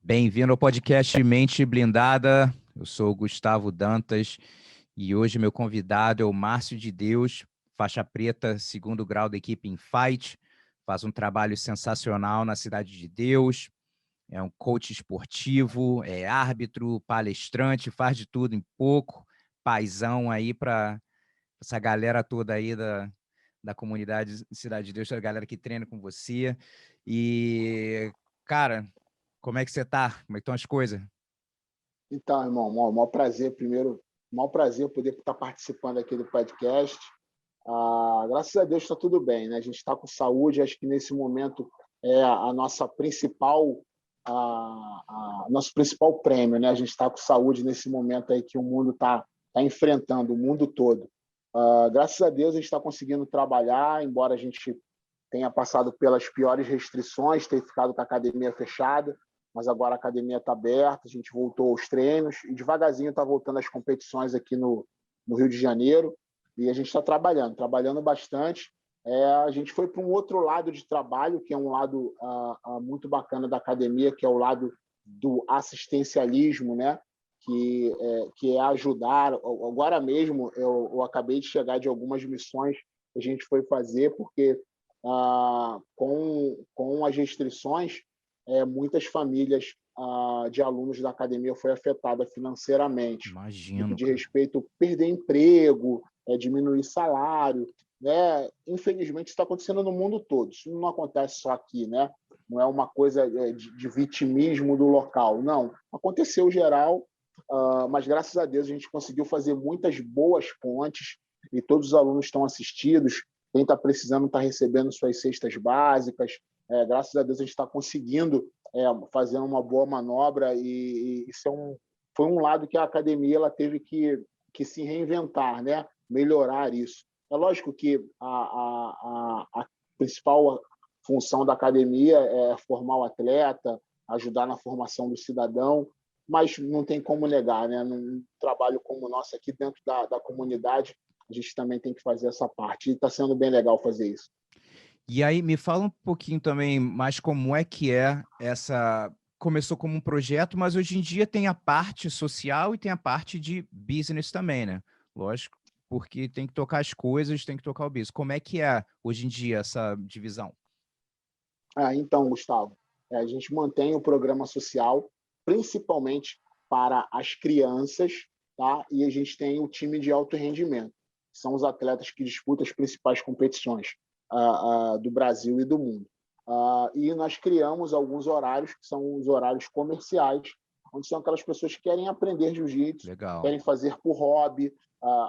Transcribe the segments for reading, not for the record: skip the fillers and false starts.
Bem-vindo ao podcast Mente Blindada. Eu sou o Gustavo Dantas e hoje meu convidado é o Márcio de Deus, faixa preta, segundo grau da equipe Infight. Faz um trabalho sensacional na Cidade de Deus. É um coach esportivo, é árbitro, palestrante, faz de tudo em pouco. Paizão aí para essa galera toda aí da comunidade Cidade de Deus, a galera que treina com você. E, cara, como é que você tá? Como é que estão as coisas? Então, irmão, maior prazer, primeiro, maior prazer poder estar participando aqui do podcast. Graças a Deus está tudo bem, né? A gente está com saúde, acho que nesse momento é a nossa principal, nosso principal prêmio, né? A gente está com saúde nesse momento aí que o mundo está enfrentando, o mundo todo. Graças a Deus a gente está conseguindo trabalhar, embora a gente tenha passado pelas piores restrições, ter ficado com a academia fechada, mas agora a academia está aberta, a gente voltou aos treinos e devagarzinho está voltando às competições aqui no Rio de Janeiro e a gente está trabalhando bastante. A gente foi para um outro lado de trabalho, que é um lado muito bacana da academia, que é o lado do assistencialismo, né? Que é ajudar. Agora mesmo eu acabei de chegar de algumas missões que a gente foi fazer, porque com as restrições, muitas famílias de alunos da academia foi afetada financeiramente. Imagino, De respeito a perder emprego, diminuir salário, né? Infelizmente, isso está acontecendo no mundo todo. Isso não acontece só aqui, né? Não é uma coisa de vitimismo do local, não. Aconteceu geral, mas graças a Deus a gente conseguiu fazer muitas boas pontes e todos os alunos estão assistidos. Quem está precisando está recebendo suas cestas básicas. Graças a Deus a gente está conseguindo fazer uma boa manobra e isso foi um lado que a academia ela teve que se reinventar, né? Melhorar isso. É lógico que a principal função da academia é formar o atleta, ajudar na formação do cidadão, mas não tem como negar, né? Num trabalho como o nosso aqui dentro da comunidade, a gente também tem que fazer essa parte. E está sendo bem legal fazer isso. E aí, me fala um pouquinho também mais como é que é essa... Começou como um projeto, mas hoje em dia tem a parte social e tem a parte de business também, né? Lógico, porque tem que tocar as coisas, tem que tocar o business. Como é que é hoje em dia essa divisão? Então, Gustavo, a gente mantém o programa social, principalmente para as crianças, tá? E a gente tem o time de alto rendimento, que são os atletas que disputam as principais competições do Brasil e do mundo. E nós criamos alguns horários, que são os horários comerciais, onde são aquelas pessoas que querem aprender jiu-jitsu, querem fazer por hobby,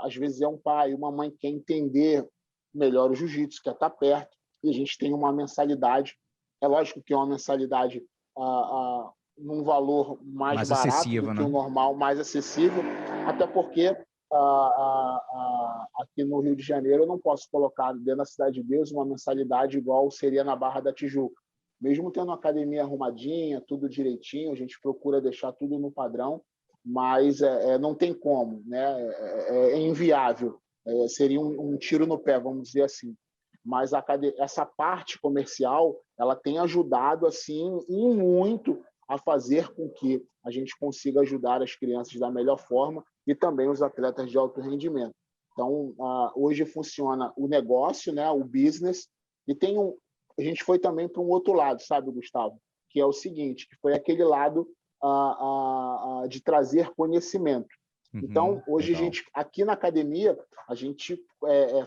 às vezes é um pai, uma mãe que quer entender melhor o jiu-jitsu, quer estar perto, e a gente tem uma mensalidade. É lógico que é uma mensalidade num valor mais barato acessível, do que né? o normal, mais acessível, até porque aqui no Rio de Janeiro eu não posso colocar dentro da Cidade de Deus uma mensalidade igual seria na Barra da Tijuca. Mesmo tendo uma academia arrumadinha, tudo direitinho, a gente procura deixar tudo no padrão, mas não tem como, né? É inviável. Seria um tiro no pé, vamos dizer assim. Mas essa parte comercial ela tem ajudado assim e muito a fazer com que a gente consiga ajudar as crianças da melhor forma e também os atletas de alto rendimento. Então, hoje funciona o negócio, né, o business, e a gente foi também para um outro lado, sabe, Gustavo? Que é o seguinte, que foi aquele lado de trazer conhecimento. Então, hoje legal. a gente, aqui na academia, a gente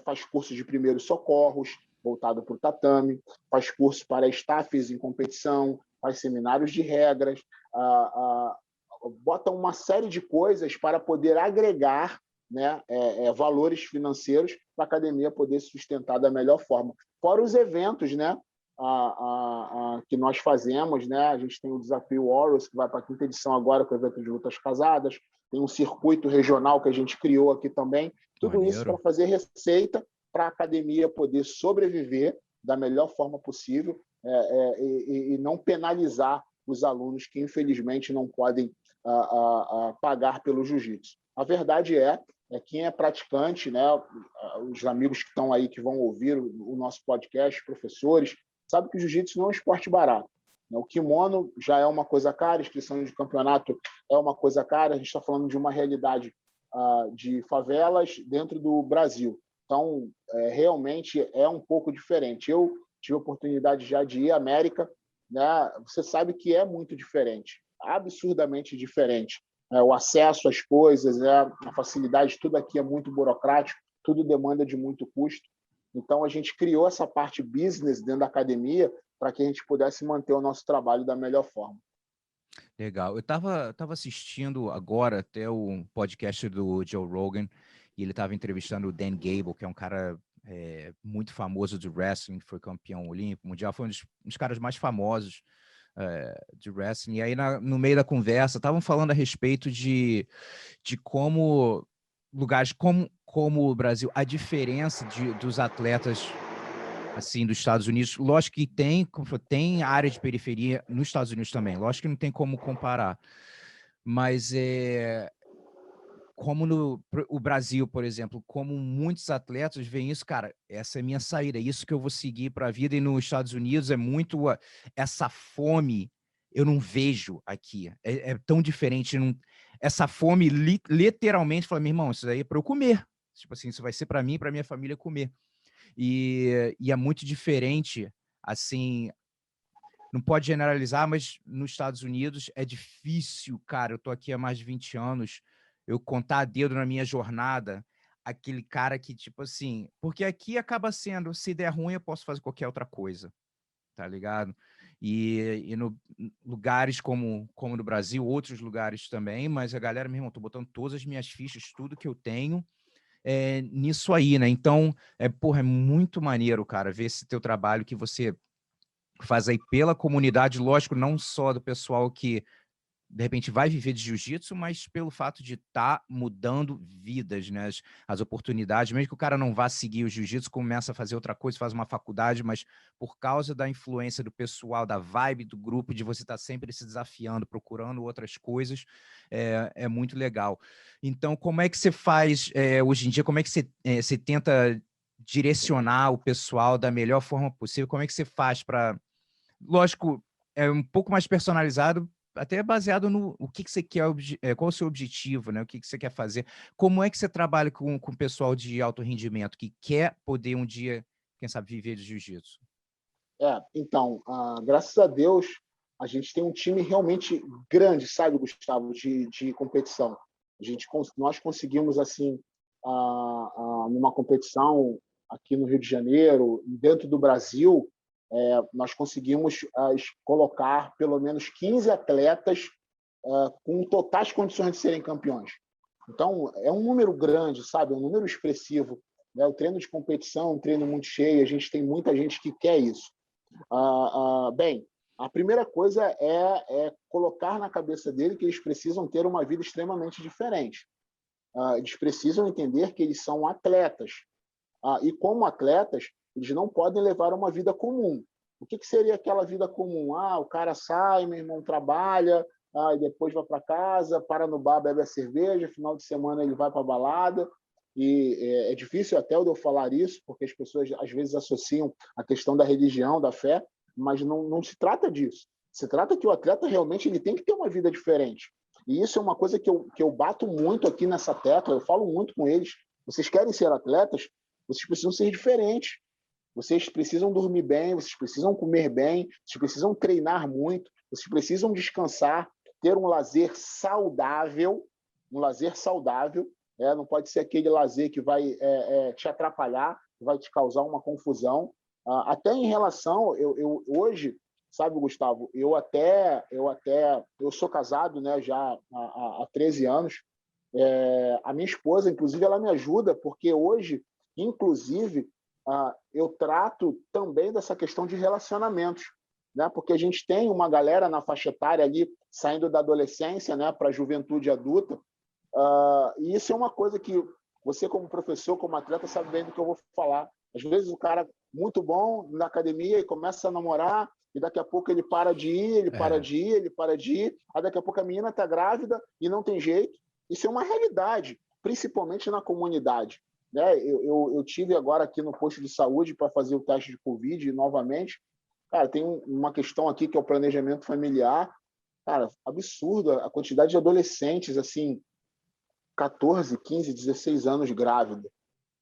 faz cursos de primeiros socorros, voltado para o tatame, faz cursos para staffs em competição, faz seminários de regras, bota uma série de coisas para poder agregar, né, valores financeiros para a academia poder se sustentar da melhor forma. Fora os eventos, né, que nós fazemos, né? A gente tem o Desafio Warriors, que vai para a 5ª edição agora, com o evento de lutas casadas, tem um circuito regional que a gente criou aqui também, tudo isso para fazer receita para a academia poder sobreviver da melhor forma possível e não penalizar os alunos que, infelizmente, não podem pagar pelo jiu-jitsu. A verdade é quem é praticante, né, os amigos que estão aí, que vão ouvir o nosso podcast, professores, sabe que o jiu-jitsu não é um esporte barato. O kimono já é uma coisa cara, a inscrição de campeonato é uma coisa cara, a gente está falando de uma realidade de favelas dentro do Brasil. Então, realmente é um pouco diferente. Eu tive a oportunidade já de ir à América, né? Você sabe que é muito diferente, absurdamente diferente. O acesso às coisas, a facilidade, tudo aqui é muito burocrático, tudo demanda de muito custo. Então, a gente criou essa parte business dentro da academia para que a gente pudesse manter o nosso trabalho da melhor forma. Legal. Eu tava assistindo agora até o podcast do Joe Rogan e ele estava entrevistando o Dan Gable, que é um cara muito famoso de wrestling, foi campeão olímpico, mundial, foi um dos caras mais famosos de wrestling. E aí, no meio da conversa, estavam falando a respeito de como lugares como o Brasil, a diferença dos atletas assim, dos Estados Unidos. Lógico que tem área de periferia nos Estados Unidos também. Lógico que não tem como comparar. Mas como o Brasil, por exemplo, como muitos atletas veem isso, cara, essa é minha saída, é isso que eu vou seguir para a vida. E nos Estados Unidos é muito essa fome, eu não vejo aqui. É tão diferente. Essa fome, literalmente, fala, meu irmão, isso aí é para eu comer. Tipo assim, isso vai ser para mim e para minha família comer. E é muito diferente, assim, não pode generalizar, mas nos Estados Unidos é difícil, cara, eu tô aqui há mais de 20 anos, eu contar a dedo na minha jornada, aquele cara que, tipo assim, porque aqui acaba sendo, se der ruim, eu posso fazer qualquer outra coisa, tá ligado? E no lugares como no Brasil, outros lugares também, mas a galera, meu irmão, tô botando todas as minhas fichas, tudo que eu tenho, nisso aí, né? Então, porra, é muito maneiro, cara, ver esse teu trabalho que você faz aí pela comunidade, lógico, não só do pessoal que, de repente, vai viver de jiu-jitsu, mas pelo fato de estar mudando vidas, né? As oportunidades, mesmo que o cara não vá seguir o jiu-jitsu, começa a fazer outra coisa, faz uma faculdade, mas por causa da influência do pessoal, da vibe do grupo, de você estar sempre se desafiando, procurando outras coisas, é muito legal. Então, como é que você faz hoje em dia? Como é que você tenta direcionar o pessoal da melhor forma possível? Como é que você faz para... Lógico, é um pouco mais personalizado, até baseado no o que você quer, qual o seu objetivo, né? O que você quer fazer. Como é que você trabalha com o pessoal de alto rendimento que quer poder um dia, quem sabe, viver de jiu-jitsu? Então, graças a Deus, a gente tem um time realmente grande, sabe, Gustavo, de competição. Nós conseguimos, assim, numa competição aqui no Rio de Janeiro, dentro do Brasil, nós conseguimos colocar pelo menos 15 atletas com totais condições de serem campeões. Então, é um número grande, sabe? É um número expressivo. Né? O treino de competição é um treino muito cheio, a gente tem muita gente que quer isso. Bem, a primeira coisa é colocar na cabeça dele que eles precisam ter uma vida extremamente diferente. Eles precisam entender que eles são atletas. E como atletas, eles não podem levar uma vida comum. O que seria aquela vida comum? O cara sai, meu irmão trabalha, e depois vai para casa, para no bar, bebe a cerveja, final de semana ele vai para a balada. E é difícil até eu falar isso, porque as pessoas às vezes associam a questão da religião, da fé, mas não se trata disso. Se trata que o atleta realmente ele tem que ter uma vida diferente. E isso é uma coisa que eu bato muito aqui nessa tecla, eu falo muito com eles. Vocês querem ser atletas? Vocês precisam ser diferentes. Vocês precisam dormir bem, vocês precisam comer bem, vocês precisam treinar muito, vocês precisam descansar, ter um lazer saudável, não pode ser aquele lazer que vai te atrapalhar, que vai te causar uma confusão. Até em relação, eu hoje, sabe, Gustavo, eu sou casado, né, já há 13 anos. A minha esposa, inclusive, ela me ajuda, porque hoje, inclusive, eu trato também dessa questão de relacionamentos, né? Porque a gente tem uma galera na faixa etária ali, saindo da adolescência, né, para a juventude adulta, e isso é uma coisa que você, como professor, como atleta, sabe bem do que eu vou falar. Às vezes o cara muito bom na academia e começa a namorar, e daqui a pouco ele para de ir, ele para de ir, aí daqui a pouco a menina está grávida e não tem jeito. Isso é uma realidade, principalmente na comunidade. Né? Eu tive agora aqui no posto de saúde para fazer o teste de Covid novamente. Cara, tem uma questão aqui que é o planejamento familiar. Cara, absurdo a quantidade de adolescentes, assim, 14, 15, 16 anos grávida.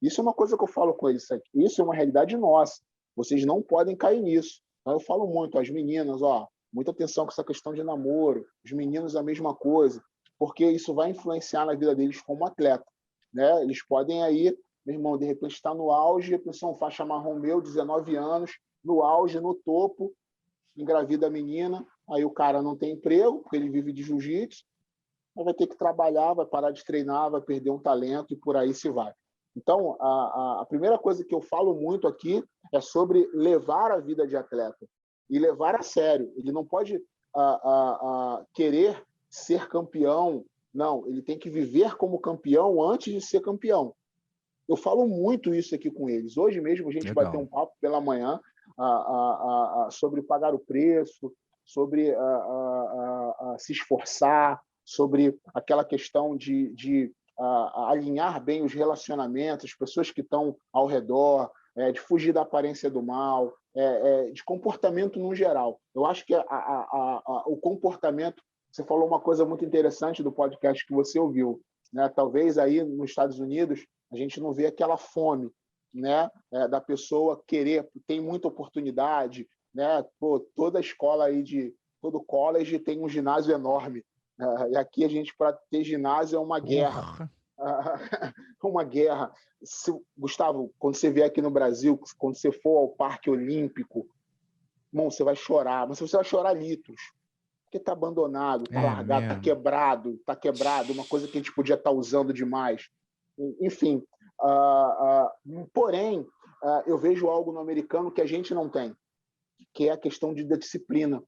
Isso é uma coisa que eu falo com eles. Isso é uma realidade nossa. Vocês não podem cair nisso. Então, eu falo muito às meninas, ó, muita atenção com essa questão de namoro. Os meninos a mesma coisa, porque isso vai influenciar na vida deles como atleta, né? Eles podem aí, meu irmão, de repente estar no auge, a pessoa faixa marrom meu, 19 anos, no auge, no topo, engravida a menina, aí o cara não tem emprego, porque ele vive de jiu-jitsu, vai ter que trabalhar, vai parar de treinar, vai perder um talento e por aí se vai. Então, a primeira coisa que eu falo muito aqui é sobre levar a vida de atleta e levar a sério. Ele não pode querer ser campeão, não. Ele tem que viver como campeão antes de ser campeão. Eu falo muito isso aqui com eles. Hoje mesmo a gente vai ter um papo pela manhã sobre pagar o preço, sobre se esforçar, sobre aquela questão de alinhar bem os relacionamentos, as pessoas que estão ao redor, de fugir da aparência do mal, de comportamento no geral. Eu acho que o comportamento... Você falou uma coisa muito interessante do podcast que você ouviu, né? Talvez aí nos Estados Unidos a gente não vê aquela fome, né? Da pessoa querer, tem muita oportunidade, né? Pô, toda escola aí todo college tem um ginásio enorme. E aqui a gente, para ter ginásio, é uma guerra. Uma guerra. Gustavo, quando você vier aqui no Brasil, quando você for ao Parque Olímpico, irmão, você vai chorar, mas você vai chorar litros. Porque está abandonado, está largado, está quebrado, uma coisa que a gente podia estar usando demais. Enfim, porém, eu vejo algo no americano que a gente não tem, que é a questão da disciplina,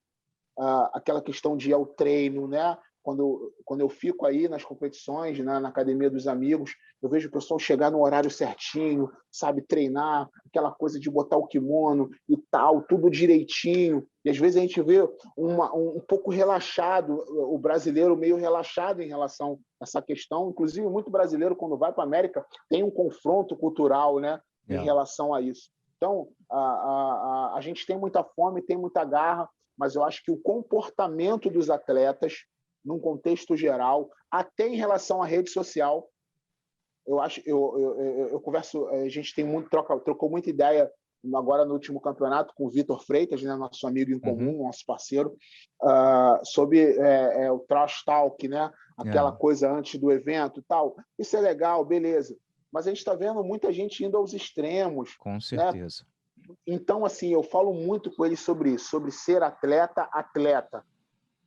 aquela questão de ir ao treino, né? Quando eu fico aí nas competições, né, na academia dos amigos, eu vejo o pessoal chegar no horário certinho, sabe, treinar, aquela coisa de botar o kimono e tal, tudo direitinho. E às vezes a gente vê um pouco relaxado, o brasileiro meio relaxado em relação a essa questão. Inclusive, muito brasileiro, quando vai para a América, tem um confronto cultural, né, em relação a isso. Então, a gente tem muita fome, tem muita garra, mas eu acho que o comportamento dos atletas, num contexto geral, até em relação à rede social, eu converso, a gente tem trocou muita ideia agora no último campeonato com o Vitor Freitas, né, nosso amigo em comum, nosso parceiro, sobre o trash talk, né, aquela coisa antes do evento e tal. Isso é legal, beleza. Mas a gente está vendo muita gente indo aos extremos. Com certeza. Né? Então, assim, eu falo muito com eles sobre isso, sobre ser atleta.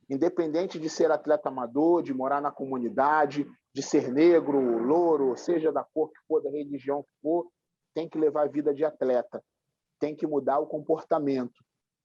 Independente de ser atleta amador, de morar na comunidade, de ser negro, louro, seja da cor que for, da religião que for, tem que levar a vida de atleta. Tem que mudar o comportamento.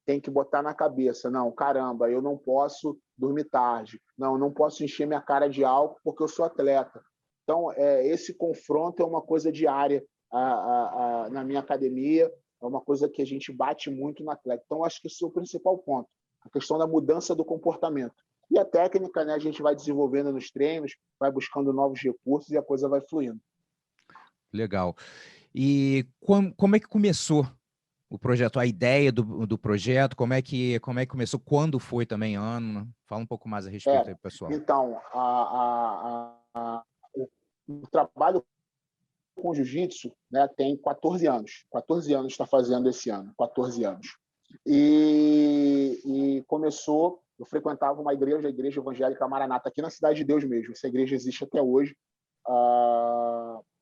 Tem que botar na cabeça, não, caramba, eu não posso dormir tarde. Não, eu não posso encher minha cara de álcool porque eu sou atleta. Então, esse confronto é uma coisa diária na minha academia, é uma coisa que a gente bate muito no atleta. Então, acho que esse é o principal ponto, a questão da mudança do comportamento. E a técnica, né, a gente vai desenvolvendo nos treinos, vai buscando novos recursos e a coisa vai fluindo. Legal. E como é que começou o projeto, a ideia do projeto? Como é que começou? Quando foi também, ano? Fala um pouco mais a respeito aí, pessoal. Então, o trabalho com jiu-jitsu, né, tem 14 anos. 14 anos está fazendo esse ano, 14 anos. E começou, eu frequentava uma igreja, a Igreja Evangélica Maranata, aqui na Cidade de Deus mesmo. Essa igreja existe até hoje.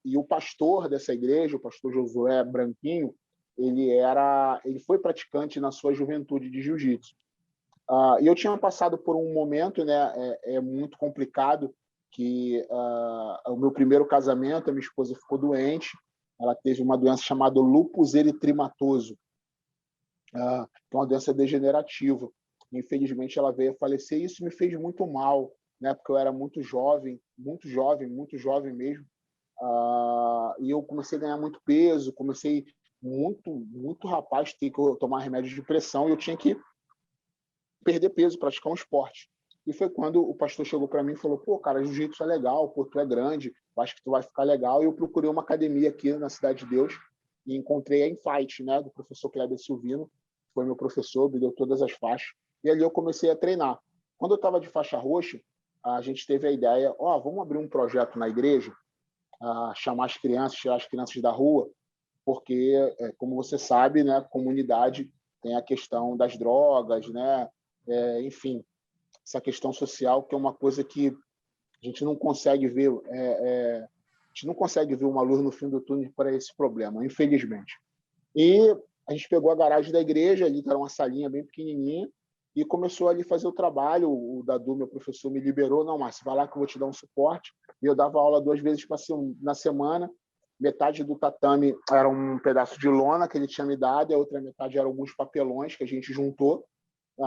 E o pastor dessa igreja, o pastor Josué Branquinho, ele foi praticante na sua juventude de jiu-jitsu. E eu tinha passado por um momento, né, muito complicado, que o meu primeiro casamento, a minha esposa ficou doente, ela teve uma doença chamada lúpus eritematoso, que é uma doença degenerativa. Infelizmente, ela veio a falecer e isso me fez muito mal, né, porque eu era muito jovem mesmo, e eu comecei a ganhar muito peso, comecei muito rapaz ter que tomar remédio de pressão e eu tinha que perder peso, praticar um esporte. E foi quando o pastor chegou para mim e falou: pô, cara, jiu-jitsu é legal, pô, tu é grande, eu acho que tu vai ficar legal. E eu procurei uma academia aqui na Cidade de Deus e encontrei a Infight, né, do professor Kleber Silvino. foi meu professor, me deu todas as faixas, e ali eu comecei a treinar. Quando eu estava de faixa roxa, a gente teve a ideia, vamos abrir um projeto na igreja, chamar as crianças, tirar as crianças da rua, porque, como você sabe, né, a comunidade tem a questão das drogas, né, enfim, essa questão social, que é uma coisa que a gente não consegue ver, a gente não consegue ver uma luz no fim do túnel para esse problema, infelizmente. E a gente pegou a garagem da igreja, ali que era uma salinha bem pequenininha, e começou ali a fazer o trabalho. O Dadu, meu professor, me liberou. Não, Márcio, vai lá que eu vou te dar um suporte. E eu dava aula 2 vezes na semana. Metade do tatame era um pedaço de lona que ele tinha me dado, e a outra metade eram alguns papelões que a gente juntou.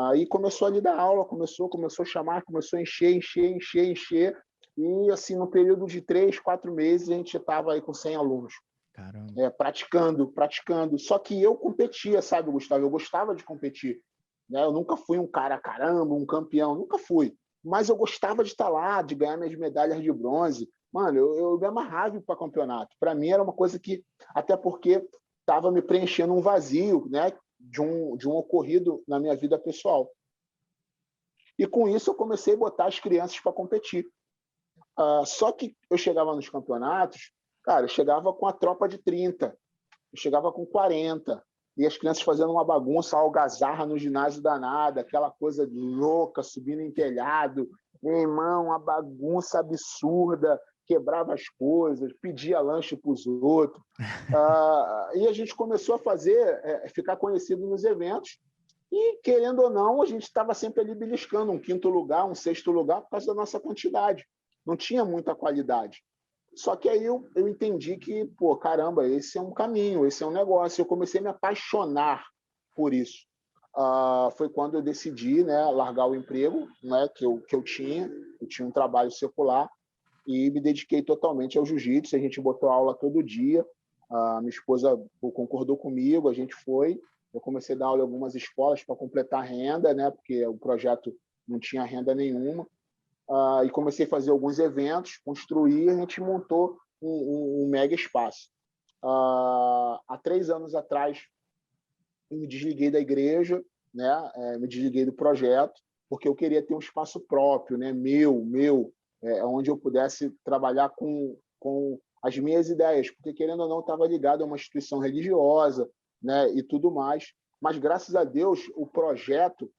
Aí começou ali dar aula, começou a chamar, começou a encher. E, assim, no período de 3, 4 meses, a gente estava aí com 100 alunos. Caramba. Praticando. Só que eu competia, sabe, Gustavo? Eu gostava de competir. Né? Eu nunca fui um cara, caramba, um campeão. Nunca fui. Mas eu gostava de estar lá, de ganhar minhas medalhas de bronze. Mano, eu me amarrava para campeonato. Para mim era uma coisa que, até porque estava me preenchendo um vazio, né, de um ocorrido na minha vida pessoal. E com isso eu comecei a botar as crianças para competir. Só que eu chegava nos campeonatos, cara, eu chegava com a tropa de 30, eu chegava com 40, e as crianças fazendo uma bagunça, algazarra no ginásio danada, aquela coisa louca, subindo em telhado, meu irmão, uma bagunça absurda, quebrava as coisas, pedia lanche para os outros. E a gente começou a ficar conhecido nos eventos, e, querendo ou não, a gente estava sempre ali beliscando um 5º lugar, um 6º lugar, por causa da nossa quantidade. Não tinha muita qualidade. Só que aí eu entendi que, pô, caramba, esse é um caminho, esse é um negócio. Eu comecei a me apaixonar por isso. Foi quando eu decidi, né, largar o emprego, né, que eu tinha. Eu tinha um trabalho secular e me dediquei totalmente ao jiu-jitsu. A gente botou aula todo dia. Minha esposa concordou comigo, a gente foi. Eu comecei a dar aula em algumas escolas para completar a renda, né, porque o projeto não tinha renda nenhuma. E comecei a fazer alguns eventos, construir, a gente montou um mega espaço. Há 3 anos atrás, eu me desliguei da igreja, né? Me desliguei do projeto, porque eu queria ter um espaço próprio, né? meu, onde eu pudesse trabalhar com as minhas ideias, porque, querendo ou não, estava ligado a uma instituição religiosa, né? E tudo mais. Mas, graças a Deus, o projeto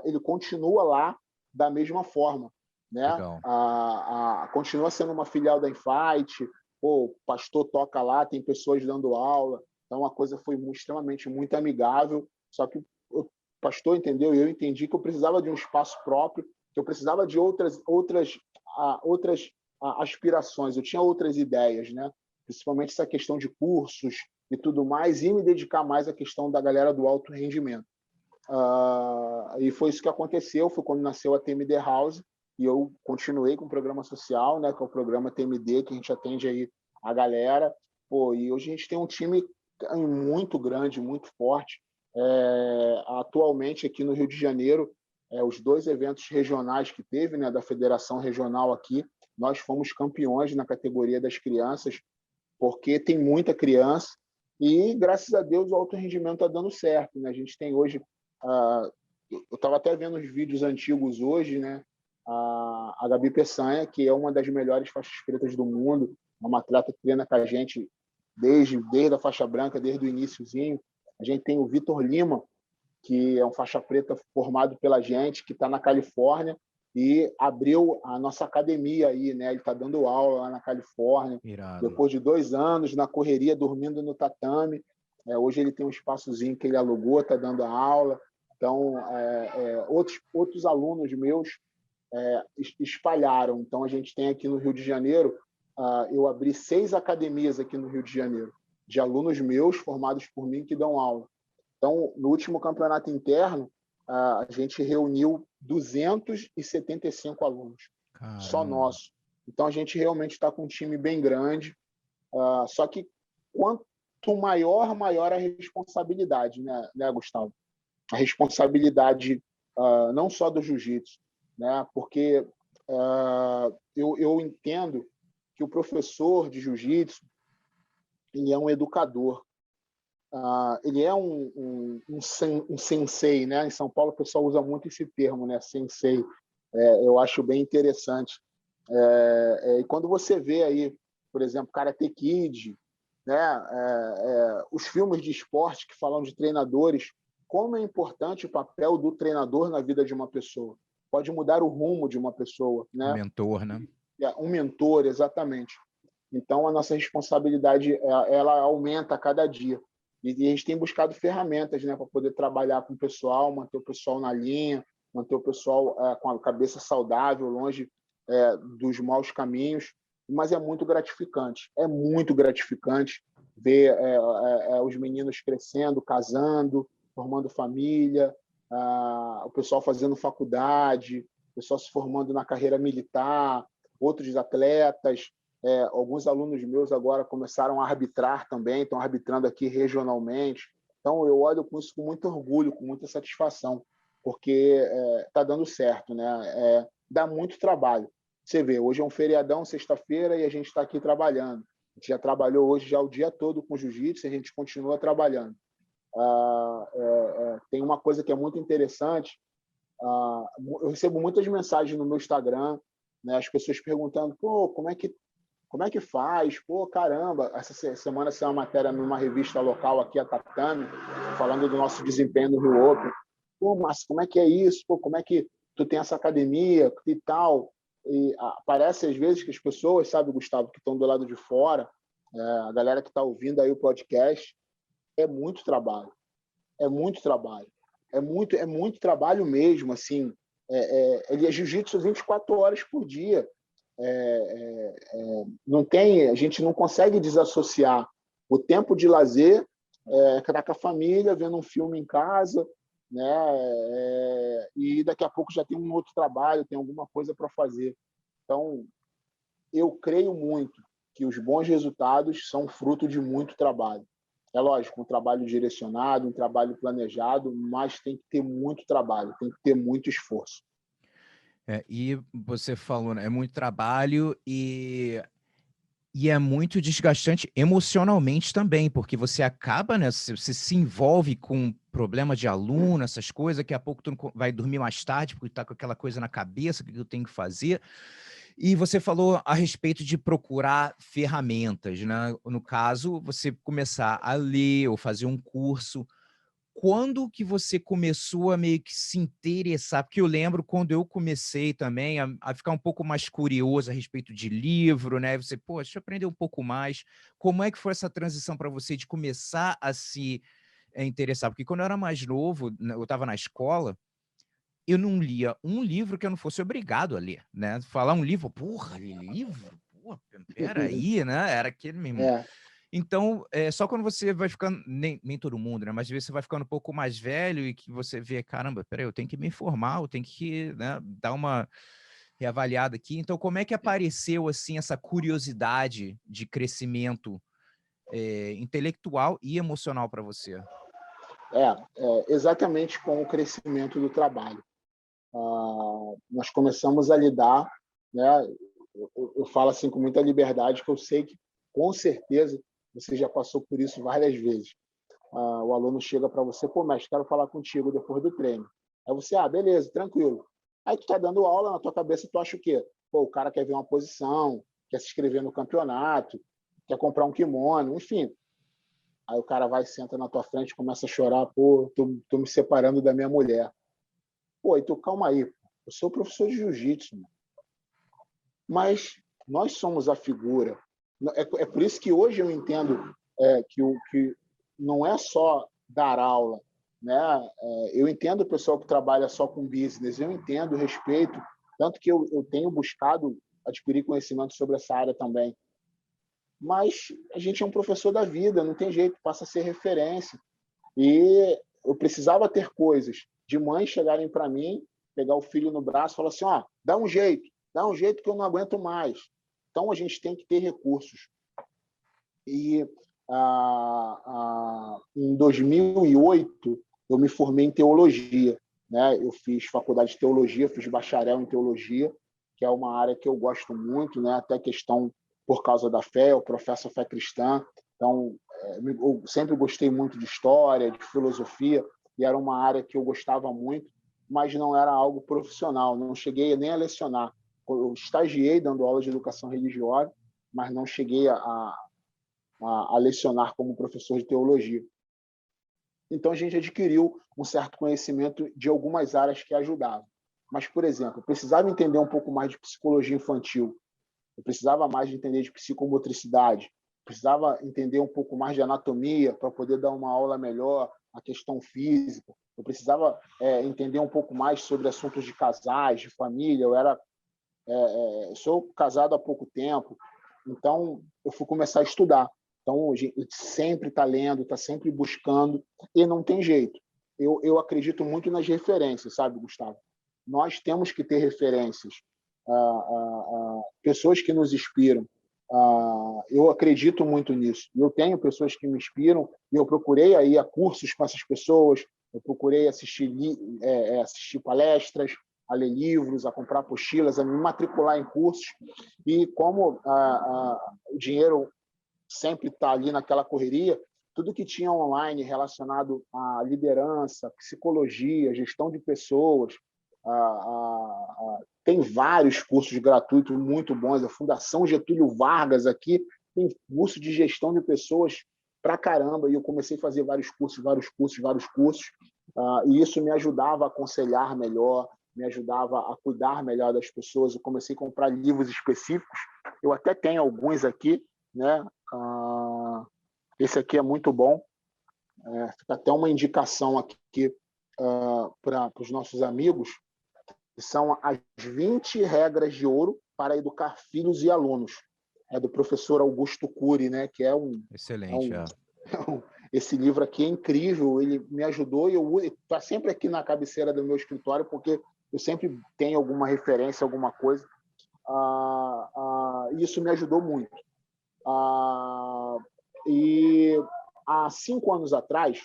ele continua lá da mesma forma. Né? Continua sendo uma filial da Infight, o pastor toca lá, tem pessoas dando aula, então a coisa foi extremamente muito amigável, só que o pastor entendeu e eu entendi que eu precisava de um espaço próprio, que eu precisava de outras aspirações, eu tinha outras ideias, né? Principalmente essa questão de cursos e tudo mais, e me dedicar mais à questão da galera do alto rendimento. E foi isso que aconteceu, foi quando nasceu a TMD House, e eu continuei com o programa social, né, que é o programa TMD, que a gente atende aí a galera. E hoje a gente tem um time muito grande, muito forte. Atualmente, aqui no Rio de Janeiro, os 2 eventos regionais que teve, né, da Federação Regional aqui, nós fomos campeões na categoria das crianças, porque tem muita criança, e, graças a Deus, o alto rendimento está dando certo. Né? A gente tem hoje... eu estava até vendo os vídeos antigos hoje, né? A Gabi Peçanha, que é uma das melhores faixas pretas do mundo, uma atleta que treina com a gente desde a faixa branca, desde o iniciozinho. A gente tem o Vitor Lima, que é um faixa preta formado pela gente, que está na Califórnia e abriu a nossa academia aí, né? Ele está dando aula lá na Califórnia. Irado. Depois de 2 anos na correria, dormindo no tatame. Hoje ele tem um espaçozinho que ele alugou, está dando aula. Então, outros alunos meus espalharam. Então, a gente tem aqui no Rio de Janeiro, eu abri 6 academias aqui no Rio de Janeiro, de alunos meus formados por mim que dão aula. Então, no último campeonato interno, a gente reuniu 275 alunos, Caramba. Só nosso. Então, a gente realmente está com um time bem grande, só que quanto maior a responsabilidade, né, Gustavo? A responsabilidade não só do jiu-jitsu, né? Porque eu entendo que o professor de jiu-jitsu ele é um educador. ele é um sensei, né? Em São Paulo o pessoal usa muito esse termo, né? Sensei. Eu acho bem interessante. E quando você vê aí, por exemplo, Karate Kid, né? Os filmes de esporte que falam de treinadores, como é importante o papel do treinador na vida de uma pessoa. Pode mudar o rumo de uma pessoa, Um né? mentor, né? Um mentor, exatamente. Então, a nossa responsabilidade ela aumenta a cada dia. E a gente tem buscado ferramentas, né, para poder trabalhar com o pessoal, manter o pessoal na linha, manter o pessoal com a cabeça saudável, longe dos maus caminhos. Mas é muito gratificante ver os meninos crescendo, casando, formando família, o pessoal fazendo faculdade, o pessoal se formando na carreira militar, outros atletas. Alguns alunos meus agora começaram a arbitrar também, estão arbitrando aqui regionalmente. Então, eu olho com isso com muito orgulho, com muita satisfação, porque está dando certo, né? Dá muito trabalho. Você vê, hoje é um feriadão, sexta-feira, e a gente está aqui trabalhando. A gente já trabalhou hoje já o dia todo com jiu-jitsu e a gente continua trabalhando. Tem uma coisa que é muito interessante. Eu recebo muitas mensagens no meu Instagram, né, as pessoas perguntando, pô, como é que faz? Pô, caramba, essa semana saiu uma matéria numa revista local aqui, a Tatame, falando do nosso desempenho no Rio Open. Pô, mas como é que é isso? Pô, como é que tu tem essa academia e tal? E parece às vezes que as pessoas, sabe, Gustavo, que estão do lado de fora, a galera que está ouvindo aí o podcast, é muito trabalho. É muito trabalho. É muito trabalho mesmo, assim. Ele é jiu-jitsu 24 horas por dia. Não tem, a gente não consegue desassociar o tempo de lazer, estar com a família, vendo um filme em casa, né? E daqui a pouco já tem um outro trabalho, tem alguma coisa para fazer. Então, eu creio muito que os bons resultados são fruto de muito trabalho. É lógico, um trabalho direcionado, um trabalho planejado, mas tem que ter muito trabalho, tem que ter muito esforço. E você falou, né, é muito trabalho e é muito desgastante emocionalmente também, porque você acaba, né, você se envolve com problema de aluno, essas coisas, daqui a pouco tu vai dormir mais tarde, porque tá com aquela coisa na cabeça, o que eu tenho que fazer. E você falou a respeito de procurar ferramentas, né? No caso, você começar a ler ou fazer um curso. Quando que você começou a meio que se interessar? Porque eu lembro quando eu comecei também a ficar um pouco mais curioso a respeito de livro, né? Você, pô, deixa eu aprender um pouco mais. Como é que foi essa transição para você de começar a se interessar? Porque quando eu era mais novo, né, eu estava na escola, eu não lia um livro que eu não fosse obrigado a ler, né? Falar um livro, porra, livro? Pô, peraí, né? Era aquele mesmo. Então, só quando você vai ficando, nem todo mundo, né? Mas às vezes você vai ficando um pouco mais velho e que você vê, caramba, peraí, eu tenho que me informar, eu tenho que, né, dar uma reavaliada aqui. Então, como é que apareceu, assim, essa curiosidade de crescimento intelectual e emocional para você? Exatamente com o crescimento do trabalho. Nós começamos a lidar, né? Eu falo assim com muita liberdade, que eu sei que, com certeza, você já passou por isso várias vezes. O aluno chega para você, pô, mestre, quero falar contigo depois do treino. Aí você, beleza, tranquilo. Aí tu tá dando aula, na tua cabeça tu acha o quê? Pô, o cara quer ver uma posição, quer se inscrever no campeonato, quer comprar um kimono, enfim. Aí o cara vai, senta na tua frente, começa a chorar, pô, tô me separando da minha mulher. Pô, então calma aí, eu sou professor de jiu-jitsu, mas nós somos a figura. É por isso que hoje eu entendo que não é só dar aula, né? Eu entendo o pessoal que trabalha só com business, eu entendo, respeito, tanto que eu tenho buscado adquirir conhecimento sobre essa área também. Mas a gente é um professor da vida, não tem jeito, passa a ser referência. E eu precisava ter coisas de mães chegarem para mim, pegar o filho no braço e falar assim, dá um jeito que eu não aguento mais. Então, a gente tem que ter recursos. E em 2008, eu me formei em teologia, né? Eu fiz faculdade de teologia, fiz bacharel em teologia, que é uma área que eu gosto muito, né? Até questão por causa da fé, eu professo a fé cristã. Então, eu sempre gostei muito de história, de filosofia, e era uma área que eu gostava muito, mas não era algo profissional, não cheguei nem a lecionar. Eu estagiei dando aula de educação religiosa, mas não cheguei a lecionar como professor de teologia. Então, a gente adquiriu um certo conhecimento de algumas áreas que ajudavam. Mas, por exemplo, eu precisava entender um pouco mais de psicologia infantil, eu precisava mais de entender de psicomotricidade, precisava entender um pouco mais de anatomia para poder dar uma aula melhor, a questão física. Eu precisava entender um pouco mais sobre assuntos de casais, de família. Eu sou casado há pouco tempo, então eu fui começar a estudar. Então, a gente sempre está lendo, está sempre buscando, e não tem jeito. Eu acredito muito nas referências, sabe, Gustavo? Nós temos que ter referências, pessoas que nos inspiram. Eu acredito muito nisso. Eu tenho pessoas que me inspiram, e eu procurei aí a cursos com essas pessoas, eu procurei assistir palestras, a ler livros, a comprar apostilas, a me matricular em cursos. E como o dinheiro sempre está ali naquela correria, tudo que tinha online relacionado à liderança, psicologia, gestão de pessoas, tem vários cursos gratuitos muito bons. A Fundação Getúlio Vargas aqui tem curso de gestão de pessoas pra caramba, e eu comecei a fazer vários cursos, e isso me ajudava a aconselhar melhor, me ajudava a cuidar melhor das pessoas. Eu comecei a comprar livros específicos, eu até tenho alguns aqui, né? Esse aqui é muito bom, fica até uma indicação aqui para os nossos amigos, que são as 20 regras de ouro para educar filhos e alunos. É do professor Augusto Cury, né? Que é excelente. Esse livro aqui é incrível, ele me ajudou, e está sempre aqui na cabeceira do meu escritório, porque eu sempre tenho alguma referência, alguma coisa. Isso me ajudou muito. E há 5 anos atrás,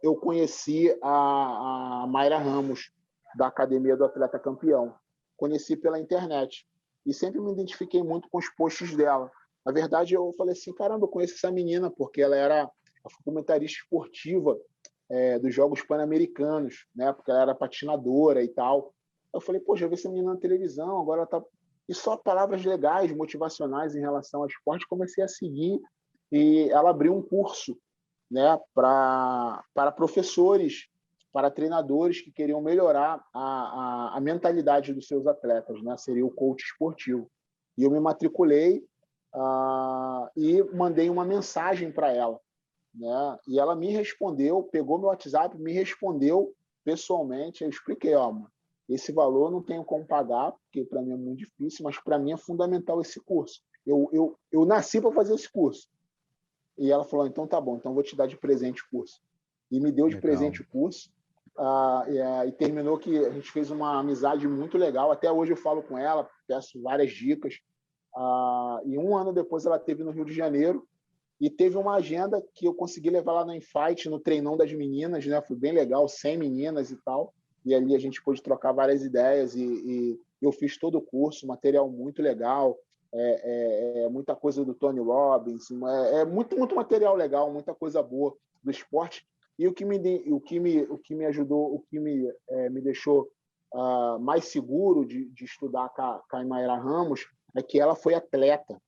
eu conheci a Mayra Ramos, da Academia do Atleta Campeão. Conheci pela internet. E sempre me identifiquei muito com os posts dela. Na verdade, eu falei assim, caramba, eu conheço essa menina, porque ela era a comentarista esportiva dos Jogos Pan-Americanos, né? Porque ela era patinadora e tal. Eu falei, pô, já vi essa menina na televisão, agora ela tá... E só palavras legais, motivacionais em relação ao esporte, comecei a seguir, e ela abriu um curso, né, para professores, para treinadores que queriam melhorar a mentalidade dos seus atletas, né? Seria o coach esportivo. E eu me matriculei e mandei uma mensagem para ela, né? E ela me respondeu, pegou meu WhatsApp, me respondeu pessoalmente. Eu expliquei, esse valor não tenho como pagar, porque para mim é muito difícil, mas para mim é fundamental esse curso. Eu nasci para fazer esse curso. E ela falou, então tá bom, então vou te dar de presente o curso. E me deu de presente o curso. E terminou que a gente fez uma amizade muito legal. Até hoje eu falo com ela, peço várias dicas. E 1 ano depois ela esteve no Rio de Janeiro, e teve uma agenda que eu consegui levar lá no Infight, no treinão das meninas, né? Foi bem legal, 100 meninas e tal. E ali a gente pôde trocar várias ideias, e eu fiz todo o curso, material muito legal, muita coisa do Tony Robbins, muito material legal, muita coisa boa do esporte. E o que me ajudou, o que me deixou mais seguro de estudar com a Mayra Ramos é que ela foi atleta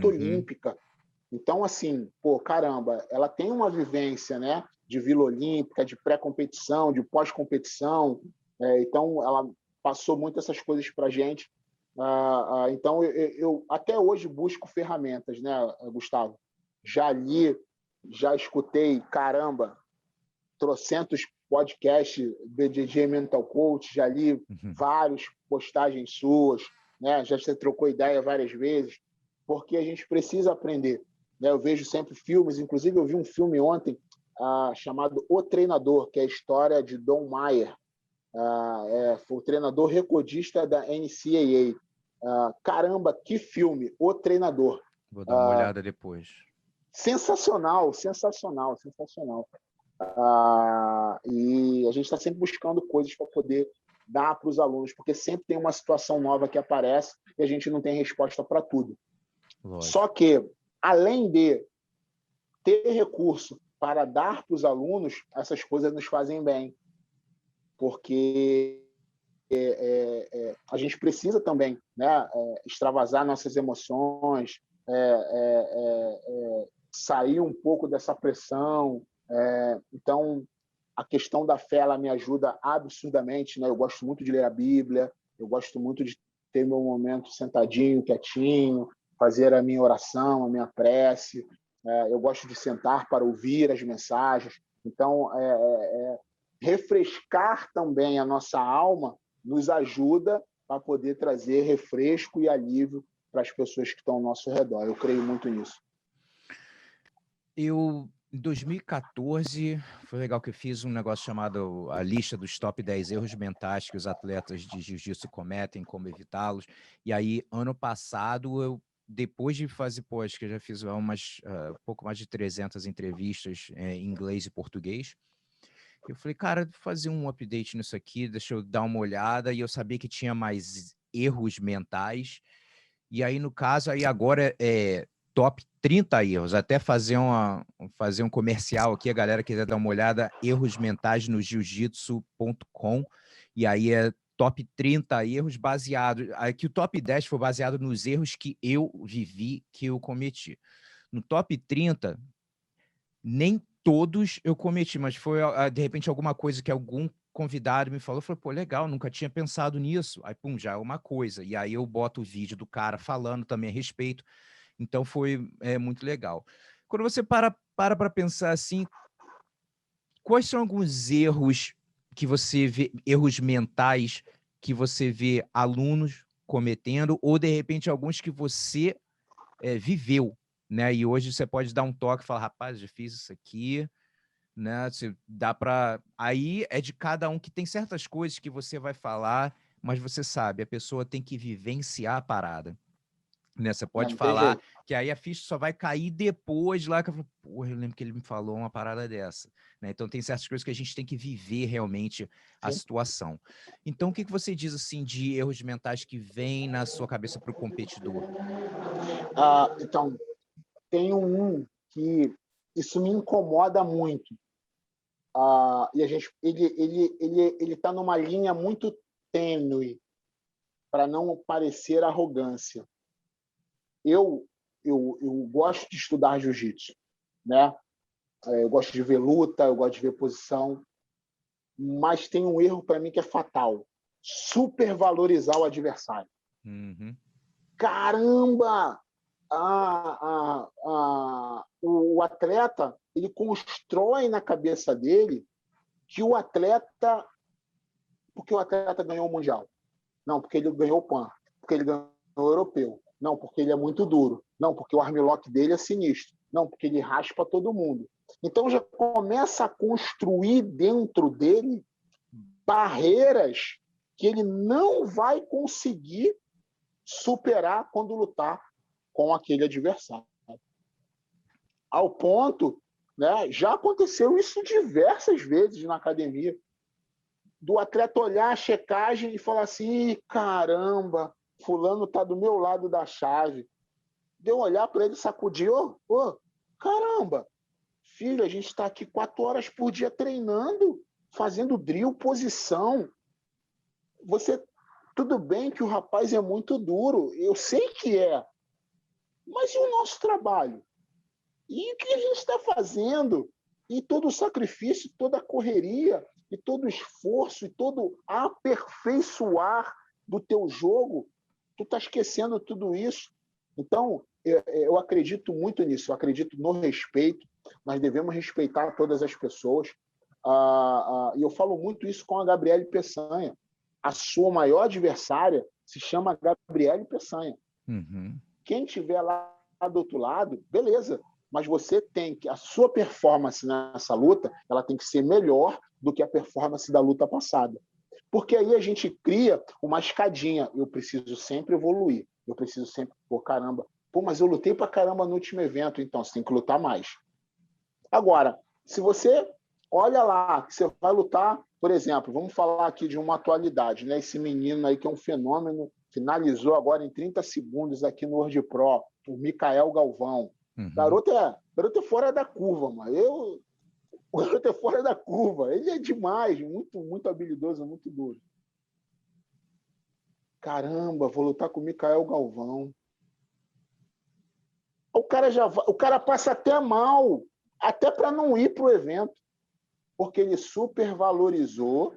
olímpica. Então, assim, pô, caramba, ela tem uma vivência, né, de Vila Olímpica, de pré-competição, de pós-competição. Então, ela passou muito essas coisas para a gente. Então, eu até hoje busco ferramentas, né, Gustavo? Já li, já escutei, caramba, trocentos podcasts do DJ Mental Coach, já li várias postagens suas, né? Já você trocou ideia várias vezes, porque a gente precisa aprender, né? Eu vejo sempre filmes, inclusive eu vi um filme ontem chamado O Treinador, que é a história de Don Mayer, foi o treinador recordista da NCAA. Caramba, que filme, O Treinador. Vou dar uma olhada depois. Sensacional. E a gente está sempre buscando coisas para poder dar para os alunos, porque sempre tem uma situação nova que aparece e a gente não tem resposta para tudo. Lógico. Só que, além de ter recurso para dar para os alunos, essas coisas nos fazem bem, porque a gente precisa também, né, extravasar nossas emoções, sair um pouco dessa pressão. Então, a questão da fé, ela me ajuda absurdamente, né? Eu gosto muito de ler a Bíblia, eu gosto muito de ter meu momento sentadinho, quietinho, fazer a minha oração, a minha prece. Eu gosto de sentar para ouvir as mensagens. Então, refrescar também a nossa alma nos ajuda a poder trazer refresco e alívio para as pessoas que estão ao nosso redor. Eu creio muito nisso. Em 2014, foi legal que eu fiz um negócio chamado a lista dos top 10 erros mentais que os atletas de jiu-jitsu cometem, como evitá-los. E aí, ano passado, depois de fazer, acho que eu já fiz pouco mais de 300 entrevistas em inglês e português. Eu falei, cara, vou fazer um update nisso aqui, deixa eu dar uma olhada. E eu sabia que tinha mais erros mentais. E aí, no caso, agora top 30 erros. Até fazer um comercial aqui, a galera quiser dar uma olhada, erros mentais no jiu-jitsu.com. E aí top 30 erros baseados. Aqui o top 10 foi baseado nos erros que eu vivi, que eu cometi. No top 30, nem todos eu cometi, mas foi, de repente, alguma coisa que algum convidado me falou, pô, legal, nunca tinha pensado nisso. Aí, pum, já é uma coisa. E aí eu boto o vídeo do cara falando também a respeito. Então foi muito legal. Quando você para pensar assim, quais são alguns erros que você vê, erros mentais que você vê alunos cometendo, ou de repente alguns que você viveu, né? E hoje você pode dar um toque e falar, rapaz, já fiz isso aqui, né? Você dá para... Aí é de cada um, que tem certas coisas que você vai falar, mas você sabe, a pessoa tem que vivenciar a parada. Né? Você pode Não tem falar jeito. que aí a ficha só vai cair depois lá, que eu falo, porra, eu lembro que ele me falou uma parada dessa. Né? Então tem certas coisas que a gente tem que viver realmente a Sim. situação. Então o que você diz assim de erros mentais que vêm na sua cabeça para o competidor? Então, tem um que isso me incomoda muito. E ele está numa linha muito tênue para não parecer arrogância. Eu gosto de estudar jiu-jitsu, né? Eu gosto de ver luta, eu gosto de ver posição, mas tem um erro para mim que é fatal: supervalorizar o adversário. Uhum. Caramba! O atleta, ele constrói na cabeça dele que o atleta... Porque o atleta ganhou o Mundial. Não, porque ele ganhou o PAN. Porque ele ganhou o Europeu. Não, porque ele é muito duro. Não, porque o armlock dele é sinistro. Não, porque ele raspa todo mundo. Então já começa a construir dentro dele barreiras que ele não vai conseguir superar quando lutar com aquele adversário. Ao ponto, né, já aconteceu isso diversas vezes na academia, do atleta olhar a checagem e falar assim, caramba, fulano está do meu lado da chave. De eu olhar para ele e sacudir, caramba, filho, a gente está aqui 4 horas por dia treinando, fazendo drill, posição. Tudo bem que o rapaz é muito duro, eu sei que é, mas e o nosso trabalho? E o que a gente está fazendo? E todo o sacrifício, toda a correria, e todo o esforço, e todo aperfeiçoar do teu jogo, tu está esquecendo tudo isso. Então, eu acredito muito nisso, eu acredito no respeito, nós devemos respeitar todas as pessoas. E eu falo muito isso com a Gabriele Peçanha. A sua maior adversária se chama Gabriele Peçanha. Uhum. Quem estiver lá do outro lado, beleza, mas você tem que... A sua performance nessa luta, ela tem que ser melhor do que a performance da luta passada. Porque aí a gente cria uma escadinha. Eu preciso sempre evoluir. Eu preciso sempre... caramba. Mas eu lutei pra caramba no último evento. Então, você tem que lutar mais. Agora, se você olha lá, que você vai lutar, por exemplo, vamos falar aqui de uma atualidade, né? Esse menino aí que é um fenômeno, finalizou agora em 30 segundos aqui no World Pro, o Micael Galvão. Uhum. Garoto O garoto é fora da curva, mano. O garoto é fora da curva. Ele é demais, muito, muito habilidoso, muito duro. Caramba, vou lutar com o Micael Galvão. O cara passa até mal, até para não ir para o evento, porque ele supervalorizou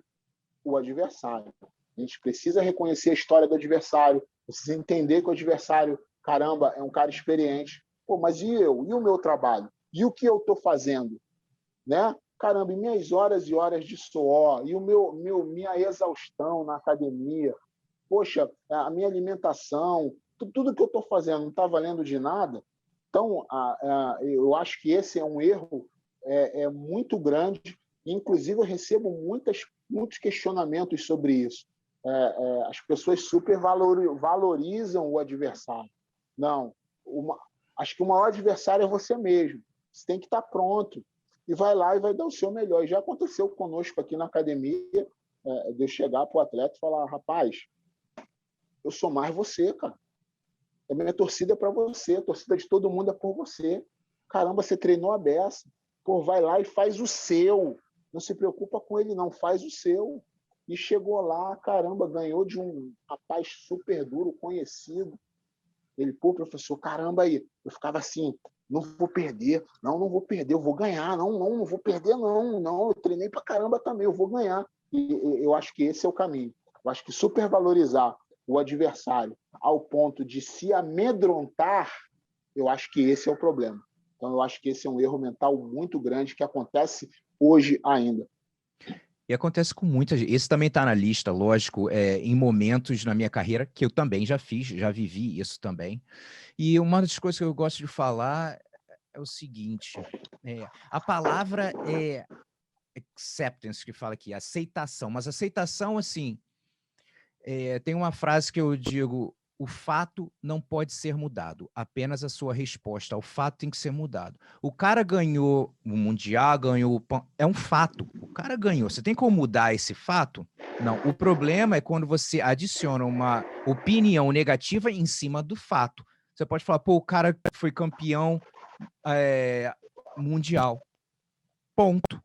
o adversário. A gente precisa reconhecer a história do adversário, precisa entender que o adversário, caramba, é um cara experiente. Pô, mas e eu? E o meu trabalho? E o que eu estou fazendo? Né? Caramba, e minhas horas e horas de suor, e minha exaustão na academia, poxa, a minha alimentação, tudo que eu estou fazendo não está valendo de nada. Então, eu acho que esse é um erro muito grande. Inclusive, eu recebo muitos questionamentos sobre isso. As pessoas supervalorizam o adversário. Não, acho que o maior adversário é você mesmo. Você tem que estar pronto. E vai lá e vai dar o seu melhor. E já aconteceu conosco aqui na academia, de eu chegar para o atleta e falar, rapaz, eu sou mais você, cara. A minha torcida é para você, a torcida de todo mundo é por você. Caramba, você treinou a beça. Pô, vai lá e faz o seu. Não se preocupa com ele, não. Faz o seu. E chegou lá, caramba, ganhou de um rapaz super duro, conhecido. Ele, pô, professor, caramba aí. Eu ficava assim, não vou perder. Não vou perder, eu vou ganhar. Não vou perder, não. Eu treinei pra caramba também, eu vou ganhar. E eu acho que esse é o caminho. Eu acho que supervalorizar o adversário ao ponto de se amedrontar, eu acho que esse é o problema. Então, eu acho que esse é um erro mental muito grande que acontece hoje ainda. E acontece com muita gente. Esse também está na lista, lógico, em momentos na minha carreira que eu também já fiz, já vivi isso também. E uma das coisas que eu gosto de falar é o seguinte: a palavra é acceptance, que fala aqui, aceitação. Mas aceitação, assim, tem uma frase que eu digo: o fato não pode ser mudado, apenas a sua resposta ao fato tem que ser mudado. O cara ganhou o Mundial, ganhou o Pan, é um fato. O cara ganhou. Você tem como mudar esse fato? Não. O problema é quando você adiciona uma opinião negativa em cima do fato. Você pode falar, pô, o cara foi campeão mundial. Ponto.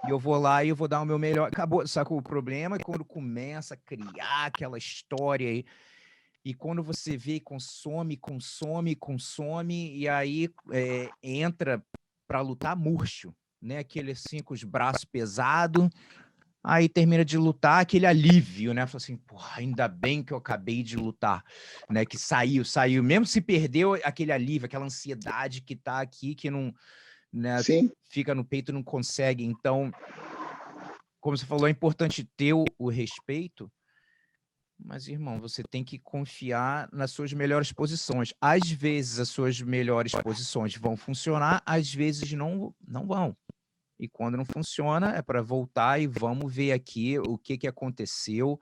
E eu vou lá e eu vou dar o meu melhor. Acabou. Sacou? O problema é quando começa a criar aquela história aí. E quando você vê, consome, e aí entra para lutar murcho, né? Aquele assim, com os braços pesados, aí termina de lutar, aquele alívio, né? Fala assim, porra, ainda bem que eu acabei de lutar, né? Que saiu. Mesmo se perdeu, aquele alívio, aquela ansiedade que tá aqui, que não, né, Sim. fica no peito e não consegue. Então, como você falou, é importante ter o respeito, mas, irmão, você tem que confiar nas suas melhores posições. Às vezes, as suas melhores posições vão funcionar, às vezes não vão. E quando não funciona, é para voltar e vamos ver aqui o que aconteceu.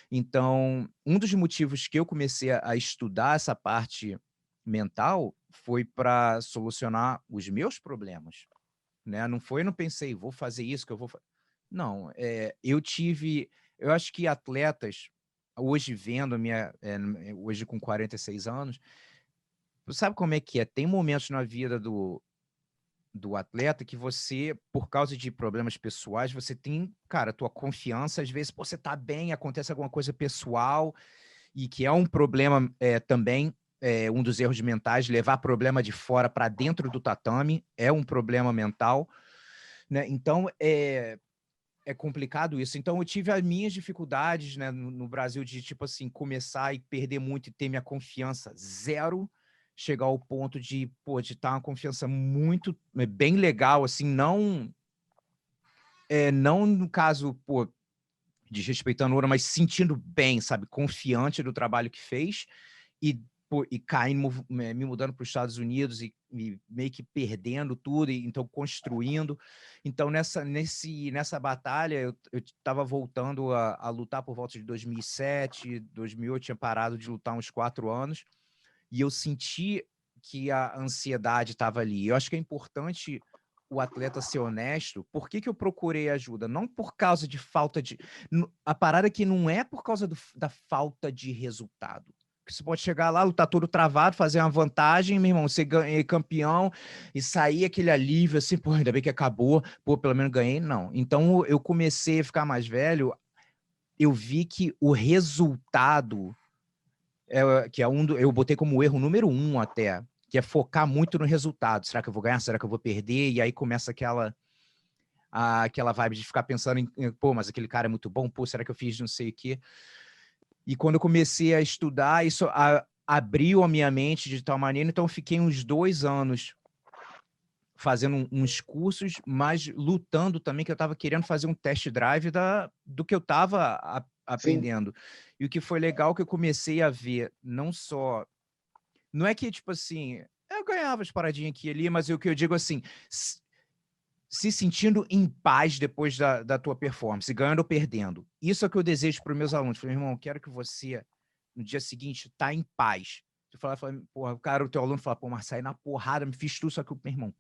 Então, um dos motivos que eu comecei a estudar essa parte mental foi para solucionar os meus problemas, né? Não pensei, vou fazer isso que eu vou fazer. Não, eu acho que atletas, hoje vendo hoje com 46 anos, sabe como é que é? Tem momentos na vida do atleta que você, por causa de problemas pessoais, você tem, cara, tua confiança, às vezes você tá bem, acontece alguma coisa pessoal, e que é um problema também, um dos erros mentais, levar problema de fora para dentro do tatame, é um problema mental, né? Então, é complicado isso. Então, eu tive as minhas dificuldades, né, no Brasil, de, tipo assim, começar e perder muito e ter minha confiança zero, chegar ao ponto de, pô, de estar uma confiança muito, bem legal, assim, não no caso, pô, desrespeitando o ouro, mas sentindo bem, sabe, confiante do trabalho que fez, e, pô, e caindo, me mudando para os Estados Unidos e meio que perdendo tudo, e então construindo. Então, nessa batalha, eu estava voltando a lutar por volta de 2007, 2008, tinha parado de lutar uns 4 anos, e eu senti que a ansiedade estava ali. Eu acho que é importante o atleta ser honesto. Por que eu procurei ajuda? Não por causa de falta de... A parada que não é por causa da falta de resultado. você pode chegar lá, lutar todo travado, fazer uma vantagem, meu irmão, ser campeão e sair aquele alívio assim, pô, ainda bem que acabou, pô, pelo menos ganhei. Não. Então eu comecei a ficar mais velho, eu vi que o resultado, que é eu botei como erro número 1 até, que é focar muito no resultado. Será que eu vou ganhar? Será que eu vou perder? E aí começa aquela vibe de ficar pensando pô, mas aquele cara é muito bom, pô, será que eu fiz não sei o quê? E quando eu comecei a estudar, isso abriu a minha mente de tal maneira, então eu fiquei uns 2 anos fazendo uns cursos, mas lutando também, que eu estava querendo fazer um test drive do que eu estava aprendendo. E o que foi legal que eu comecei a ver, não só... Não é que, tipo assim, eu ganhava as paradinhas aqui e ali, mas o que eu digo assim, se sentindo em paz depois da tua performance, ganhando ou perdendo. Isso é o que eu desejo para os meus alunos. Falei, irmão, eu quero que você, no dia seguinte, tá em paz. Tu fala, porra, cara, o teu aluno fala, pô, mas saí na porrada, me fiz tudo, só que, meu irmão,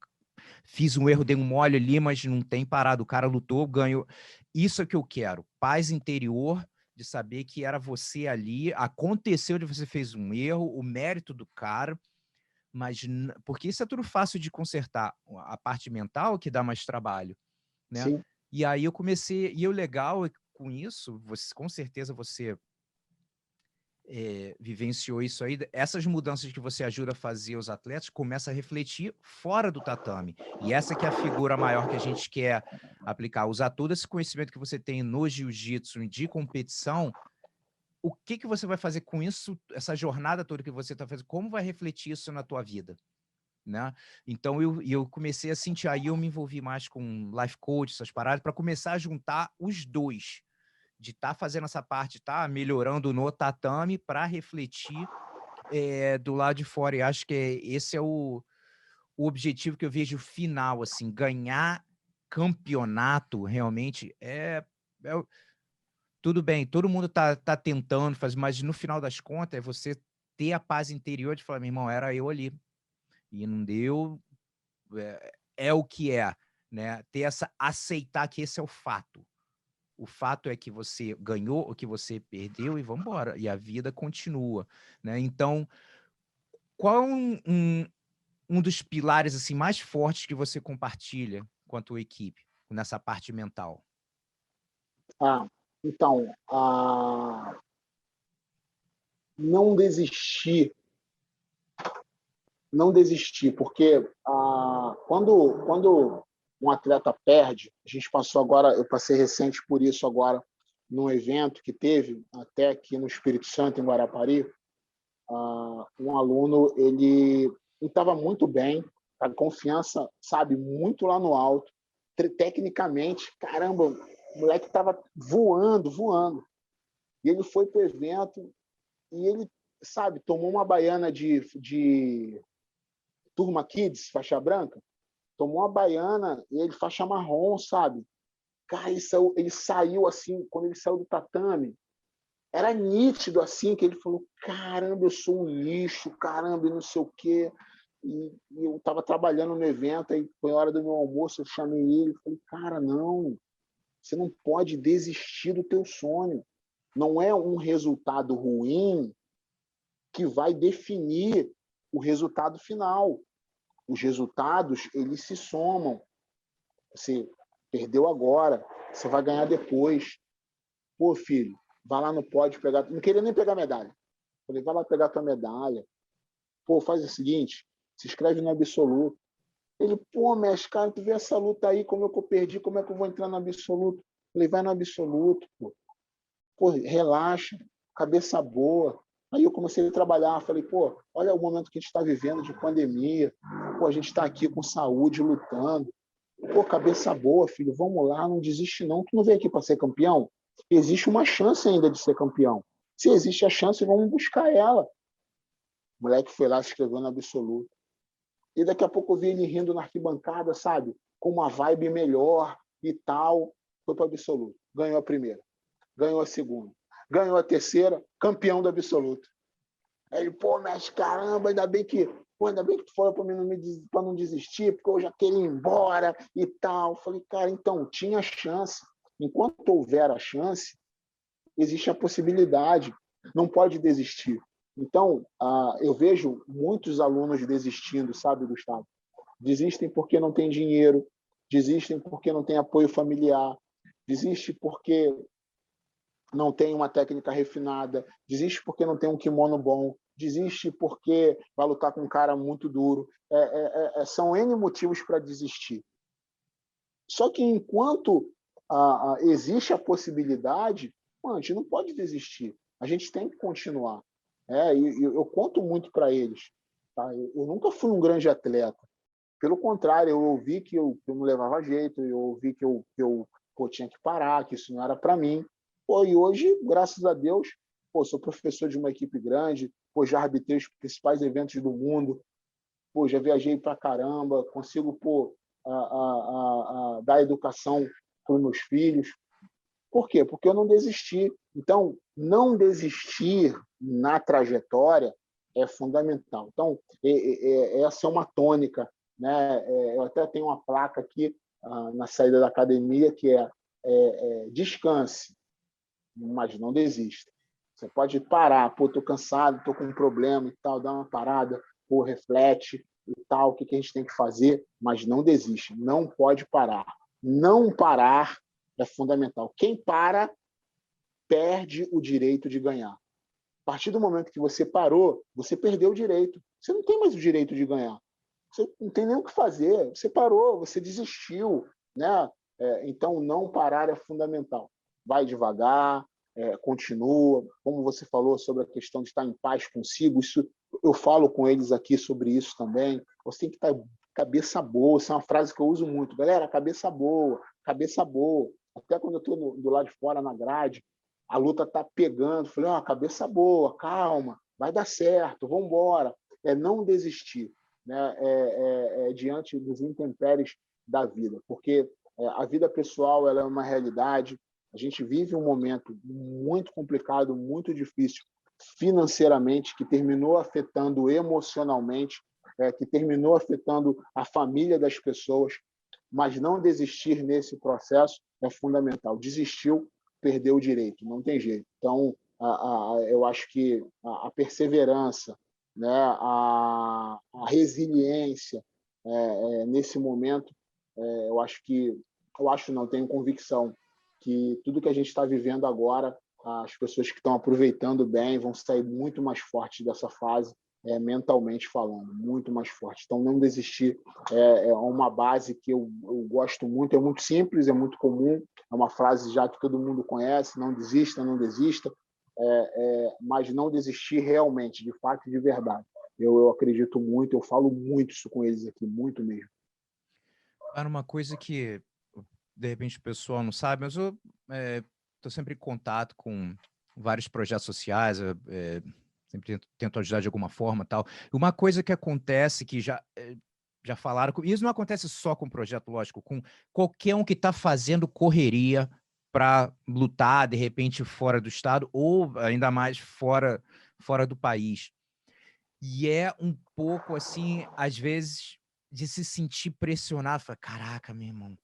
fiz um erro, dei um mole ali, mas não tem parado. O cara lutou, ganhou. Isso é o que eu quero. Paz interior, de saber que era você ali, aconteceu de você fez um erro, o mérito do cara, mas porque isso é tudo fácil de consertar. A parte mental que dá mais trabalho, né? Sim. E aí eu comecei, e o legal com isso, com certeza você vivenciou isso aí, essas mudanças que você ajuda a fazer os atletas, começa a refletir fora do tatame. E essa que é a figura maior que a gente quer aplicar, usar todo esse conhecimento que você tem no jiu-jitsu de competição. O que você vai fazer com isso, essa jornada toda que você está fazendo, como vai refletir isso na tua vida? Né? Então eu comecei a sentir, aí eu me envolvi mais com life coach, essas paradas, para começar a juntar os dois, de estar fazendo essa parte, tá melhorando no tatame para refletir do lado de fora. E acho que esse é o objetivo que eu vejo final, assim, ganhar campeonato realmente tudo bem, todo mundo tá tentando fazer, mas no final das contas é você ter a paz interior de falar, meu irmão, era eu ali e não deu, é o que é, né? Aceitar que esse é o fato. O fato é que você ganhou ou que você perdeu e vamos embora. E a vida continua, né? Então, qual é um dos pilares assim mais fortes que você compartilha com a tua equipe nessa parte mental? Então, não desistir, porque quando um atleta perde, a gente passou agora, eu passei recente por isso agora, num evento que teve, até aqui no Espírito Santo, em Guarapari, um aluno, ele estava muito bem, a confiança, sabe, muito lá no alto, tecnicamente, caramba, o moleque estava voando, voando. E ele foi para o evento e ele, sabe, tomou uma baiana de Turma Kids, faixa branca, tomou uma baiana e ele faixa marrom, sabe? Cara, ele saiu assim, quando ele saiu do tatame, era nítido assim, que ele falou, caramba, eu sou um lixo, caramba, e não sei o quê. E eu estava trabalhando no evento, aí foi a hora do meu almoço, eu chamei ele, falei, cara, não, você não pode desistir do teu sonho. Não é um resultado ruim que vai definir o resultado final. Os resultados, eles se somam. Você perdeu agora, você vai ganhar depois. Pô, filho, vai lá no pódio pegar... Não queria nem pegar medalha. Falei, vai lá pegar tua medalha. Pô, faz o seguinte, se inscreve no absoluto. Ele, pô, mestre, cara, tu vê essa luta aí, como é que eu perdi, como é que eu vou entrar no absoluto? Falei, vai no absoluto, pô. Pô, relaxa, cabeça boa. Aí eu comecei a trabalhar, falei, pô, olha o momento que a gente está vivendo de pandemia, pô, a gente está aqui com saúde, lutando. Pô, cabeça boa, filho, vamos lá, não desiste não. Tu não veio aqui para ser campeão? Existe uma chance ainda de ser campeão. Se existe a chance, vamos buscar ela. O moleque foi lá, se inscreveu no absoluto. E daqui a pouco eu vi ele rindo na arquibancada, sabe? Com uma vibe melhor e tal. Foi para o absoluto. Ganhou a primeira. Ganhou a segunda. Ganhou a terceira. Campeão do absoluto. Aí ele, pô, mestre, caramba, ainda bem que tu falou para mim para não desistir, porque eu já queria ir embora e tal. Eu falei, cara, então, tinha chance. Enquanto houver a chance, existe a possibilidade. Não pode desistir. Então, eu vejo muitos alunos desistindo, sabe, Gustavo? Desistem porque não tem dinheiro, desistem porque não tem apoio familiar, desiste porque não tem uma técnica refinada, desiste porque não tem um kimono bom, desiste porque vai lutar com um cara muito duro. São N motivos para desistir. Só que enquanto existe a possibilidade, a gente não pode desistir. A gente tem que continuar. E eu conto muito para eles. Tá? Eu nunca fui um grande atleta. Pelo contrário, eu ouvi que eu não levava jeito, eu ouvi que eu tinha que parar, que isso não era para mim. E hoje, graças a Deus, sou professor de uma equipe grande, já arbitrei os principais eventos do mundo, já viajei para caramba, consigo dar educação para os meus filhos. Por quê? Porque eu não desisti. Então, não desistir na trajetória é fundamental. Então, essa é uma tônica, né? Eu até tenho uma placa aqui na saída da academia que descanse, mas não desista. Você pode parar, estou cansado, estou com um problema e tal, dá uma parada, reflete e tal, o que a gente tem que fazer, mas não desiste, não pode parar. Não parar é fundamental. Quem para, perde o direito de ganhar. A partir do momento que você parou, você perdeu o direito. Você não tem mais o direito de ganhar. Você não tem nem o que fazer. Você parou, você desistiu, né? Então, não parar é fundamental. Vai devagar, continua. Como você falou sobre a questão de estar em paz consigo, isso eu falo com eles aqui sobre isso também. Você tem que estar cabeça boa. Essa é uma frase que eu uso muito. Galera, cabeça boa, cabeça boa. Até quando eu estou do lado de fora, na grade, a luta está pegando. Falei, cabeça boa, calma, vai dar certo, vamos embora. Não desistir, né? Diante dos intempéries da vida, porque a vida pessoal ela é uma realidade. A gente vive um momento muito complicado, muito difícil financeiramente, que terminou afetando emocionalmente, que terminou afetando a família das pessoas, mas não desistir nesse processo é fundamental. Desistiu, perdeu o direito, não tem jeito. Então, eu acho que a perseverança, né, a resiliência nesse momento, tenho convicção que tudo que a gente está vivendo agora, as pessoas que estão aproveitando bem vão sair muito mais fortes dessa fase, mentalmente falando, muito mais forte. Então, não desistir é uma base que eu gosto muito, é muito simples, é muito comum, é uma frase já que todo mundo conhece, não desista, não desista, mas não desistir realmente, de fato e de verdade. Eu acredito muito, eu falo muito isso com eles aqui, muito mesmo. Era uma coisa que, de repente, o pessoal não sabe, mas eu estou sempre em contato com vários projetos sociais, sempre tento ajudar de alguma forma e tal. Uma coisa que acontece, que já falaram, isso não acontece só com o projeto, lógico, com qualquer um que está fazendo correria para lutar, de repente, fora do estado, ou ainda mais fora do país. E é um pouco, assim, às vezes, de se sentir pressionado. Fala, caraca, meu irmão,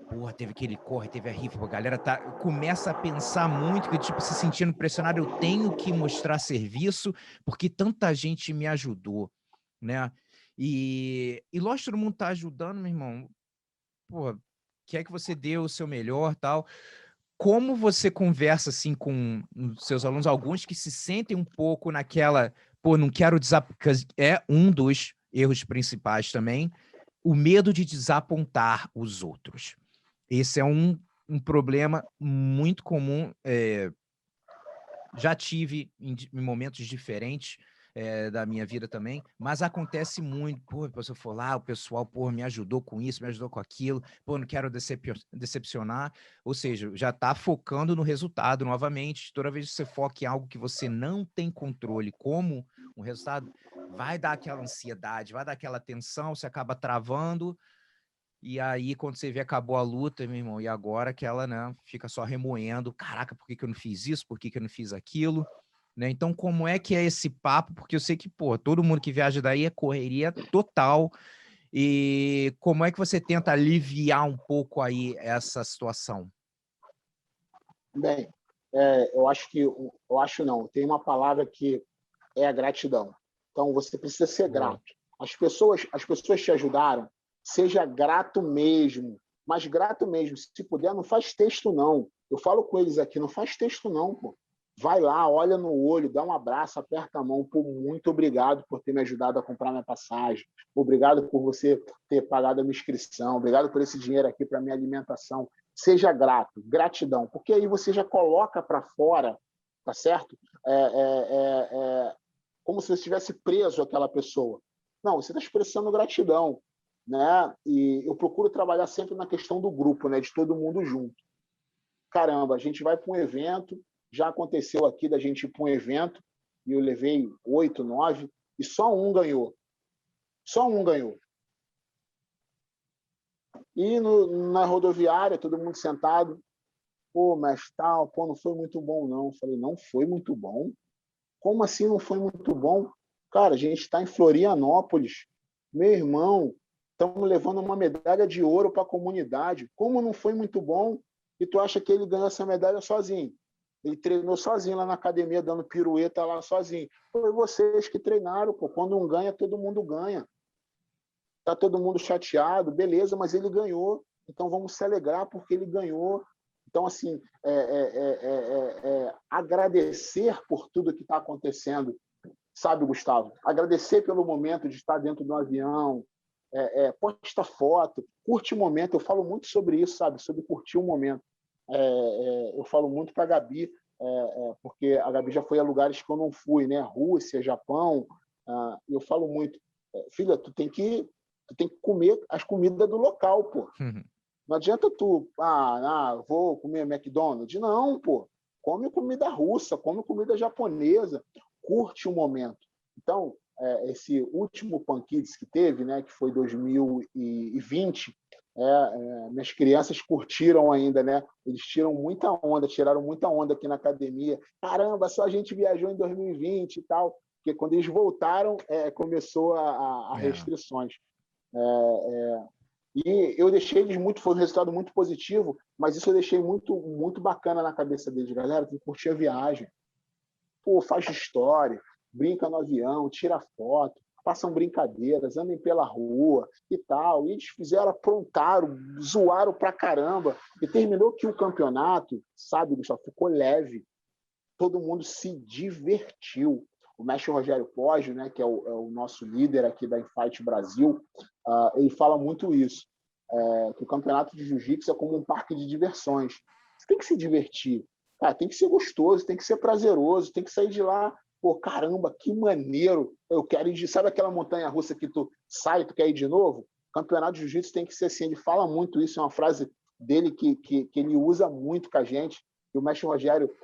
porra, teve aquele corre, teve a rifa, a galera começa a pensar muito, que tipo, se sentindo pressionado, eu tenho que mostrar serviço, porque tanta gente me ajudou, né? E lógico, todo mundo tá ajudando, meu irmão, pô, quer que você dê o seu melhor, tal. Como você conversa, assim, com os seus alunos, alguns que se sentem um pouco naquela, pô, não quero desapontar, é um dos erros principais também, o medo de desapontar os outros. Esse é um problema muito comum, já tive em momentos diferentes da minha vida também, mas acontece muito, pô, se eu for lá, o pessoal, pô, me ajudou com isso, me ajudou com aquilo, pô, não quero decepcionar, ou seja, já está focando no resultado novamente. Toda vez que você foca em algo que você não tem controle, como um resultado, vai dar aquela ansiedade, vai dar aquela tensão, você acaba travando. E aí, quando você vê, acabou a luta, meu irmão, e agora que ela, né, fica só remoendo, caraca, por que eu não fiz isso? Por que eu não fiz aquilo? Né? Então, como é que é esse papo? Porque eu sei que, pô, todo mundo que viaja daí é correria total. E como é que você tenta aliviar um pouco aí essa situação? Bem, eu acho não, tem uma palavra que é a gratidão. Então, você precisa ser grato. As pessoas te ajudaram, seja grato mesmo, mas grato mesmo. Se puder, não faz texto, não. Eu falo com eles aqui, não faz texto, não, pô. Vai lá, olha no olho, dá um abraço, aperta a mão. Pô, muito obrigado por ter me ajudado a comprar minha passagem. Obrigado por você ter pagado a minha inscrição. Obrigado por esse dinheiro aqui para minha alimentação. Seja grato, gratidão, porque aí você já coloca para fora, tá certo? Como se você estivesse preso àquela pessoa. Não, você está expressando gratidão, né? E eu procuro trabalhar sempre na questão do grupo, né? De todo mundo junto. Caramba, a gente vai para um evento, já aconteceu aqui da gente ir para um evento, e eu levei 8, 9, e só um ganhou. Só um ganhou. E na rodoviária, todo mundo sentado. Pô, mas tal, pô, não foi muito bom, não. Eu falei, não foi muito bom? Como assim não foi muito bom? Cara, a gente está em Florianópolis. Meu irmão, estamos levando uma medalha de ouro para a comunidade. Como não foi muito bom? E tu acha que ele ganhou essa medalha sozinho? Ele treinou sozinho lá na academia, dando pirueta lá sozinho. Foi vocês que treinaram, pô. Quando um ganha, todo mundo ganha. Tá todo mundo chateado, beleza, mas ele ganhou. Então vamos se alegrar porque ele ganhou. Então, assim, agradecer por tudo que está acontecendo, sabe, Gustavo? Agradecer pelo momento de estar dentro do avião, posta foto, curte o momento. Eu falo muito sobre isso, sabe? Sobre curtir o momento. Eu falo muito para a Gabi, porque a Gabi já foi a lugares que eu não fui, né? Rússia, Japão. Eu falo muito, filha, tu tem que comer as comidas do local, pô. Não adianta tu, vou comer McDonald's. Não, pô. Come comida russa, come comida japonesa, curte o momento. Então, esse último Pan Kids que teve, né, que foi 2020, minhas crianças curtiram ainda, né? Eles tiraram muita onda aqui na academia. Caramba, só a gente viajou em 2020 e tal. Porque quando eles voltaram, começou a restrições. E eu deixei eles foi um resultado muito positivo, mas isso eu deixei muito, muito bacana na cabeça deles. Galera, tem que curtir a viagem. Pô, faz história, brinca no avião, tira foto, façam brincadeiras, andem pela rua e tal. E eles aprontaram, zoaram pra caramba. E terminou que o campeonato, sabe, Gustavo, ficou leve. Todo mundo se divertiu. O mestre Rogério Poggio, né, que é o nosso líder aqui da Infight Brasil, ele fala muito isso, que o campeonato de jiu-jitsu é como um parque de diversões. Você tem que se divertir, cara, tem que ser gostoso, tem que ser prazeroso, tem que sair de lá, pô, caramba, que maneiro, eu quero ir de... Sabe aquela montanha-russa que tu sai, tu quer ir de novo? O campeonato de jiu-jitsu tem que ser assim, ele fala muito isso, é uma frase dele que ele usa muito com a gente, e o mestre Rogério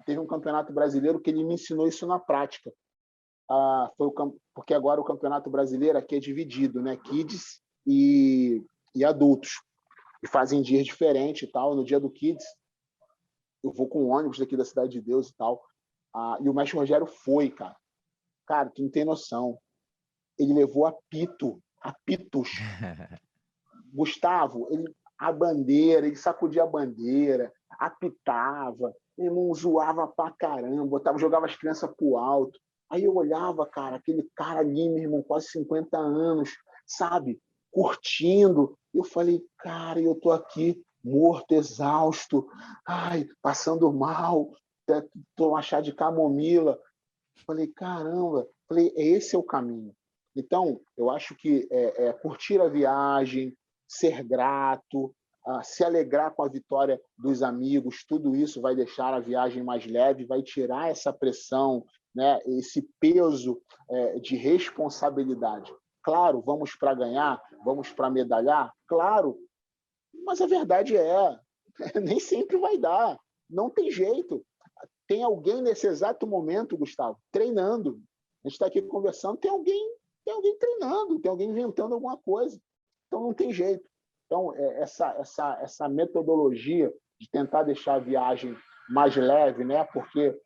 teve um campeonato brasileiro que ele me ensinou isso na prática. Porque agora o campeonato brasileiro aqui é dividido, né? Kids e adultos. E fazem dias diferentes e tal. No dia do Kids, eu vou com ônibus daqui da Cidade de Deus e tal. E o mestre Rogério foi, cara. Cara, tu não tem noção. Ele levou apitos. Gustavo, a bandeira, ele sacudia a bandeira, apitava, meu irmão zoava pra caramba, jogava as crianças pro alto. Aí eu olhava, cara, aquele cara ali, meu irmão, quase 50 anos, sabe, curtindo. Eu falei, cara, eu tô aqui morto, exausto, passando mal, tomar chá de camomila. Falei, caramba, esse é o caminho. Então, eu acho que curtir a viagem, ser grato, se alegrar com a vitória dos amigos, tudo isso vai deixar a viagem mais leve, vai tirar essa pressão, né, esse peso de responsabilidade. Claro, vamos para ganhar, vamos para medalhar, claro, mas a verdade nem sempre vai dar, não tem jeito. Tem alguém nesse exato momento, Gustavo, treinando. A gente está aqui conversando, tem alguém treinando, tem alguém inventando alguma coisa. Então não tem jeito. Então essa metodologia de tentar deixar a viagem mais leve, né? Porque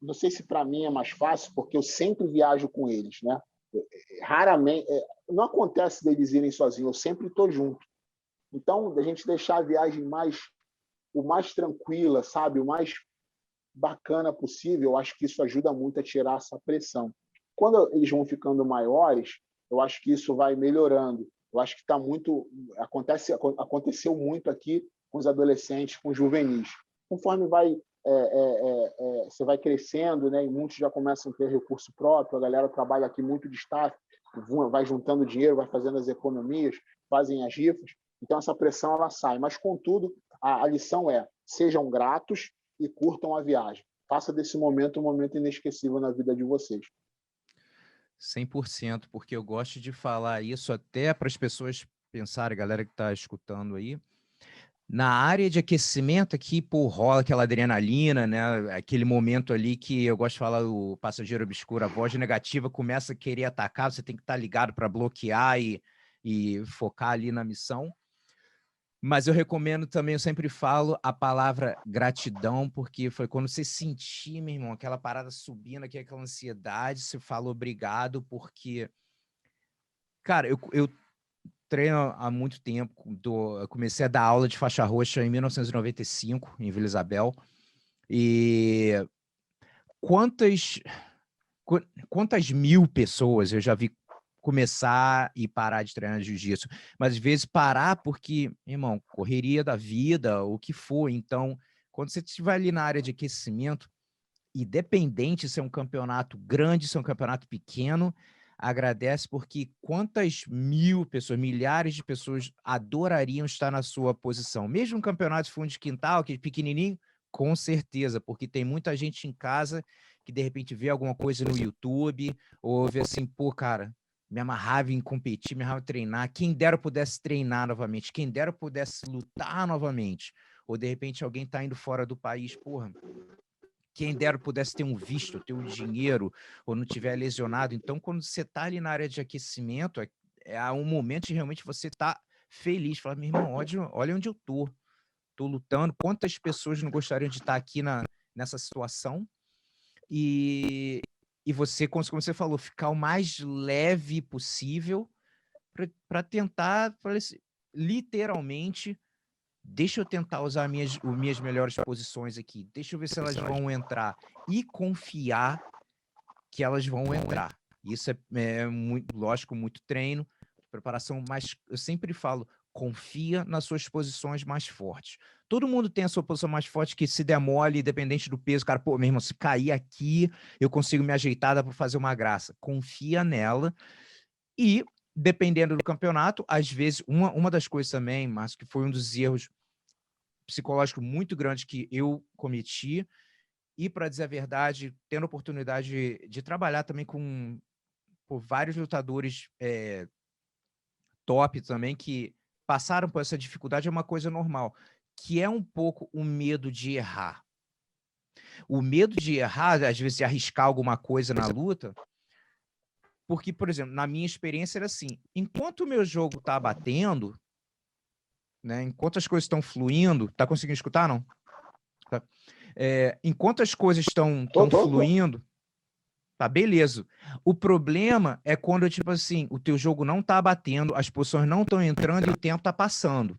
não sei se para mim é mais fácil, porque eu sempre viajo com eles, né? Raramente, não acontece deles irem sozinhos, eu sempre estou junto. Então, a gente deixar a viagem o mais tranquila, sabe? O mais bacana possível, eu acho que isso ajuda muito a tirar essa pressão. Quando eles vão ficando maiores, eu acho que isso vai melhorando. Eu acho que está muito. Aconteceu muito aqui com os adolescentes, com os juvenis. Conforme você vai crescendo, né, e muitos já começam a ter recurso próprio, a galera trabalha aqui muito de staff, vai juntando dinheiro, vai fazendo as economias, fazem as rifas, então essa pressão ela sai. Mas, contudo, a lição é: sejam gratos e curtam a viagem. Faça desse momento um momento inesquecível na vida de vocês. 100%, porque eu gosto de falar isso até para as pessoas pensarem, galera que está escutando aí. Na área de aquecimento aqui, pô, rola aquela adrenalina, né? Aquele momento ali que eu gosto de falar, o passageiro obscuro, a voz negativa começa a querer atacar, você tem que estar ligado para bloquear e focar ali na missão. Mas eu recomendo também, eu sempre falo a palavra gratidão, porque foi quando você sentir, meu irmão, aquela parada subindo aqui, aquela ansiedade, você fala obrigado, porque, cara, eu treino há muito tempo, eu comecei a dar aula de faixa roxa em 1995, em Vila Isabel, e quantas mil pessoas eu já vi começar e parar de treinar jiu-jitsu, mas às vezes parar porque, irmão, correria da vida, o que for. Então, quando você estiver ali na área de aquecimento, independente se é um campeonato grande, se é um campeonato pequeno, agradece, porque quantas mil pessoas, milhares de pessoas adorariam estar na sua posição. Mesmo um campeonato de fundo de quintal, que é pequenininho, com certeza, porque tem muita gente em casa que de repente vê alguma coisa no YouTube, ou vê assim, pô, cara, me amarrava em competir, me amarrava em treinar, quem dera eu pudesse treinar novamente, quem dera eu pudesse lutar novamente, ou de repente alguém tá indo fora do país, porra, quem dera eu pudesse ter um visto, ter um dinheiro, ou não tiver lesionado. Então, quando você tá ali na área de aquecimento, é um momento de realmente você tá feliz, falar, meu irmão, olha onde eu tô lutando, quantas pessoas não gostariam de estar aqui nessa situação, e você, como você falou, ficar o mais leve possível para tentar, literalmente, deixa eu tentar usar minhas melhores posições aqui, deixa eu ver se elas vão entrar, e confiar que elas vão entrar. Isso é muito, lógico, muito treino, preparação, mas eu sempre falo, confia nas suas posições mais fortes. Todo mundo tem a sua posição mais forte, que se der mole, independente do peso, cara, pô, meu irmão, se cair aqui, eu consigo me ajeitar, dá para fazer uma graça. Confia nela. E, dependendo do campeonato, às vezes, uma das coisas também, Márcio, que foi um dos erros psicológicos muito grandes que eu cometi, e, para dizer a verdade, tendo a oportunidade de trabalhar também com vários lutadores top também, que passaram por essa dificuldade, é uma coisa normal, que é um pouco o medo de errar. O medo de errar, às vezes, de arriscar alguma coisa na luta, porque, por exemplo, na minha experiência era assim, enquanto o meu jogo tá batendo, né, enquanto as coisas estão fluindo, tá conseguindo escutar, não? Tá. Enquanto as coisas estão fluindo, tá, beleza. O problema é quando, tipo assim, o teu jogo não tá batendo, as posições não estão entrando e o tempo tá passando.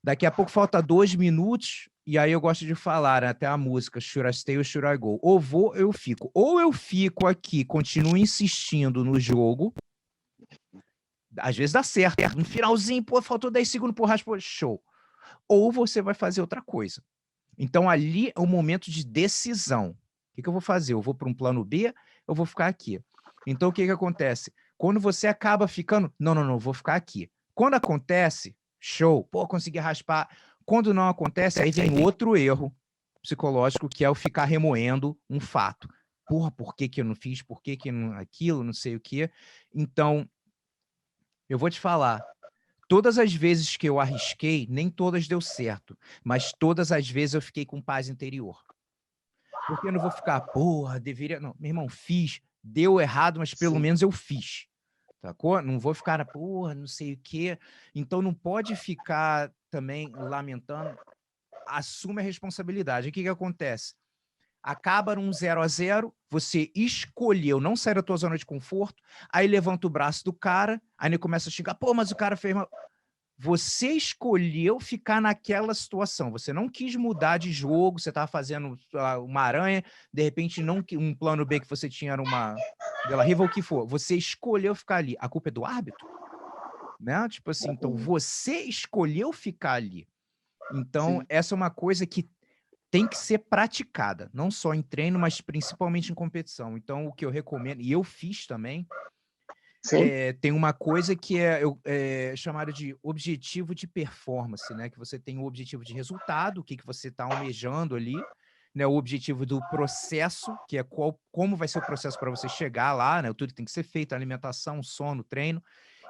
Daqui a pouco falta 2 minutos, e aí eu gosto de falar, né, até a música, Should I Stay or Should I Go? Ou vou, ou eu fico. Ou eu fico aqui, continuo insistindo no jogo, às vezes dá certo, no finalzinho, pô, faltou 10 segundos pro raspo, show. Ou você vai fazer outra coisa. Então, ali é o momento de decisão. O que eu vou fazer? Eu vou para um plano B, eu vou ficar aqui. Então, o que acontece? Quando você acaba ficando, não, vou ficar aqui. Quando acontece, show, pô, consegui raspar. Quando não acontece, aí vem outro erro psicológico, que é o ficar remoendo um fato. Porra, por que eu não fiz? Por que não aquilo? Não sei o quê. Então, eu vou te falar, todas as vezes que eu arrisquei, nem todas deu certo, mas todas as vezes eu fiquei com paz interior. Porque eu não vou ficar, porra, deveria... Não, meu irmão, fiz, deu errado, mas pelo menos eu fiz. Sacou? Não vou ficar, porra, não sei o quê. Então não pode ficar também lamentando. Assume a responsabilidade. O que acontece? Acaba num 0-0, você escolheu não sair da tua zona de conforto, aí levanta o braço do cara, aí ele começa a xingar, pô, mas o cara fez mal. Você escolheu ficar naquela situação, você não quis mudar de jogo, você estava fazendo uma aranha, de repente um plano B que você tinha era uma Bela Riva ou o que for, você escolheu ficar ali. A culpa é do árbitro? Né? Tipo assim, então você escolheu ficar ali. Então, Sim. essa é uma coisa que tem que ser praticada, não só em treino, mas principalmente em competição. Então, o que eu recomendo, e eu fiz também, tem uma coisa que é chamada de objetivo de performance, né? Que você tem o objetivo de resultado, o que você está almejando ali, né? O objetivo do processo, que é como vai ser o processo para você chegar lá, né? Tudo que tem que ser feito, alimentação, sono, treino,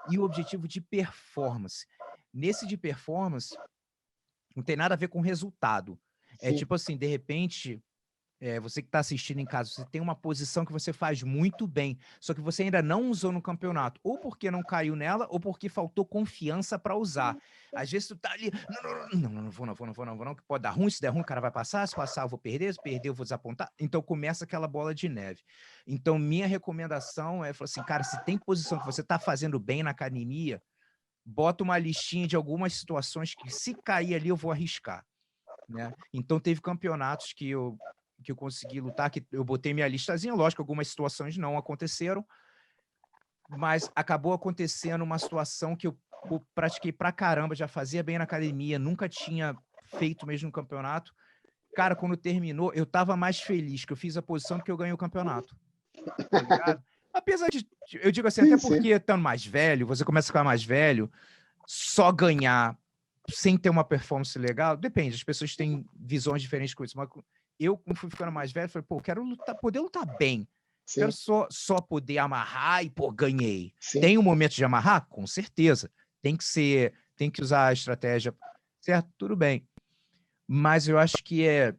e o objetivo de performance. Nesse de performance, não tem nada a ver com resultado. É tipo assim, de repente, você que está assistindo em casa, você tem uma posição que você faz muito bem, só que você ainda não usou no campeonato, ou porque não caiu nela, ou porque faltou confiança para usar. Às vezes tu tá ali, não vou, que pode dar ruim, se der ruim o cara vai passar, se passar eu vou perder, se perder eu vou desapontar. Então começa aquela bola de neve. Então minha recomendação é, falar assim, cara, se tem posição que você tá fazendo bem na academia, bota uma listinha de algumas situações que se cair ali eu vou arriscar, né? Então teve campeonatos que eu consegui lutar, que eu botei minha listazinha, lógico, algumas situações não aconteceram, mas acabou acontecendo uma situação que eu pratiquei pra caramba, já fazia bem na academia, nunca tinha feito mesmo no campeonato. Cara, quando terminou, eu tava mais feliz que eu fiz a posição do que eu ganhei o campeonato. Tá ligado? Apesar de, eu digo assim, até porque estando mais velho, você começa a ficar mais velho, só ganhar sem ter uma performance legal, depende, as pessoas têm visões diferentes com isso, mas eu, como fui ficando mais velho, falei, pô, quero poder lutar bem. Quero só poder amarrar e, pô, ganhei. Tem um momento de amarrar? Com certeza. Tem que usar a estratégia, certo? Tudo bem. Mas eu acho que é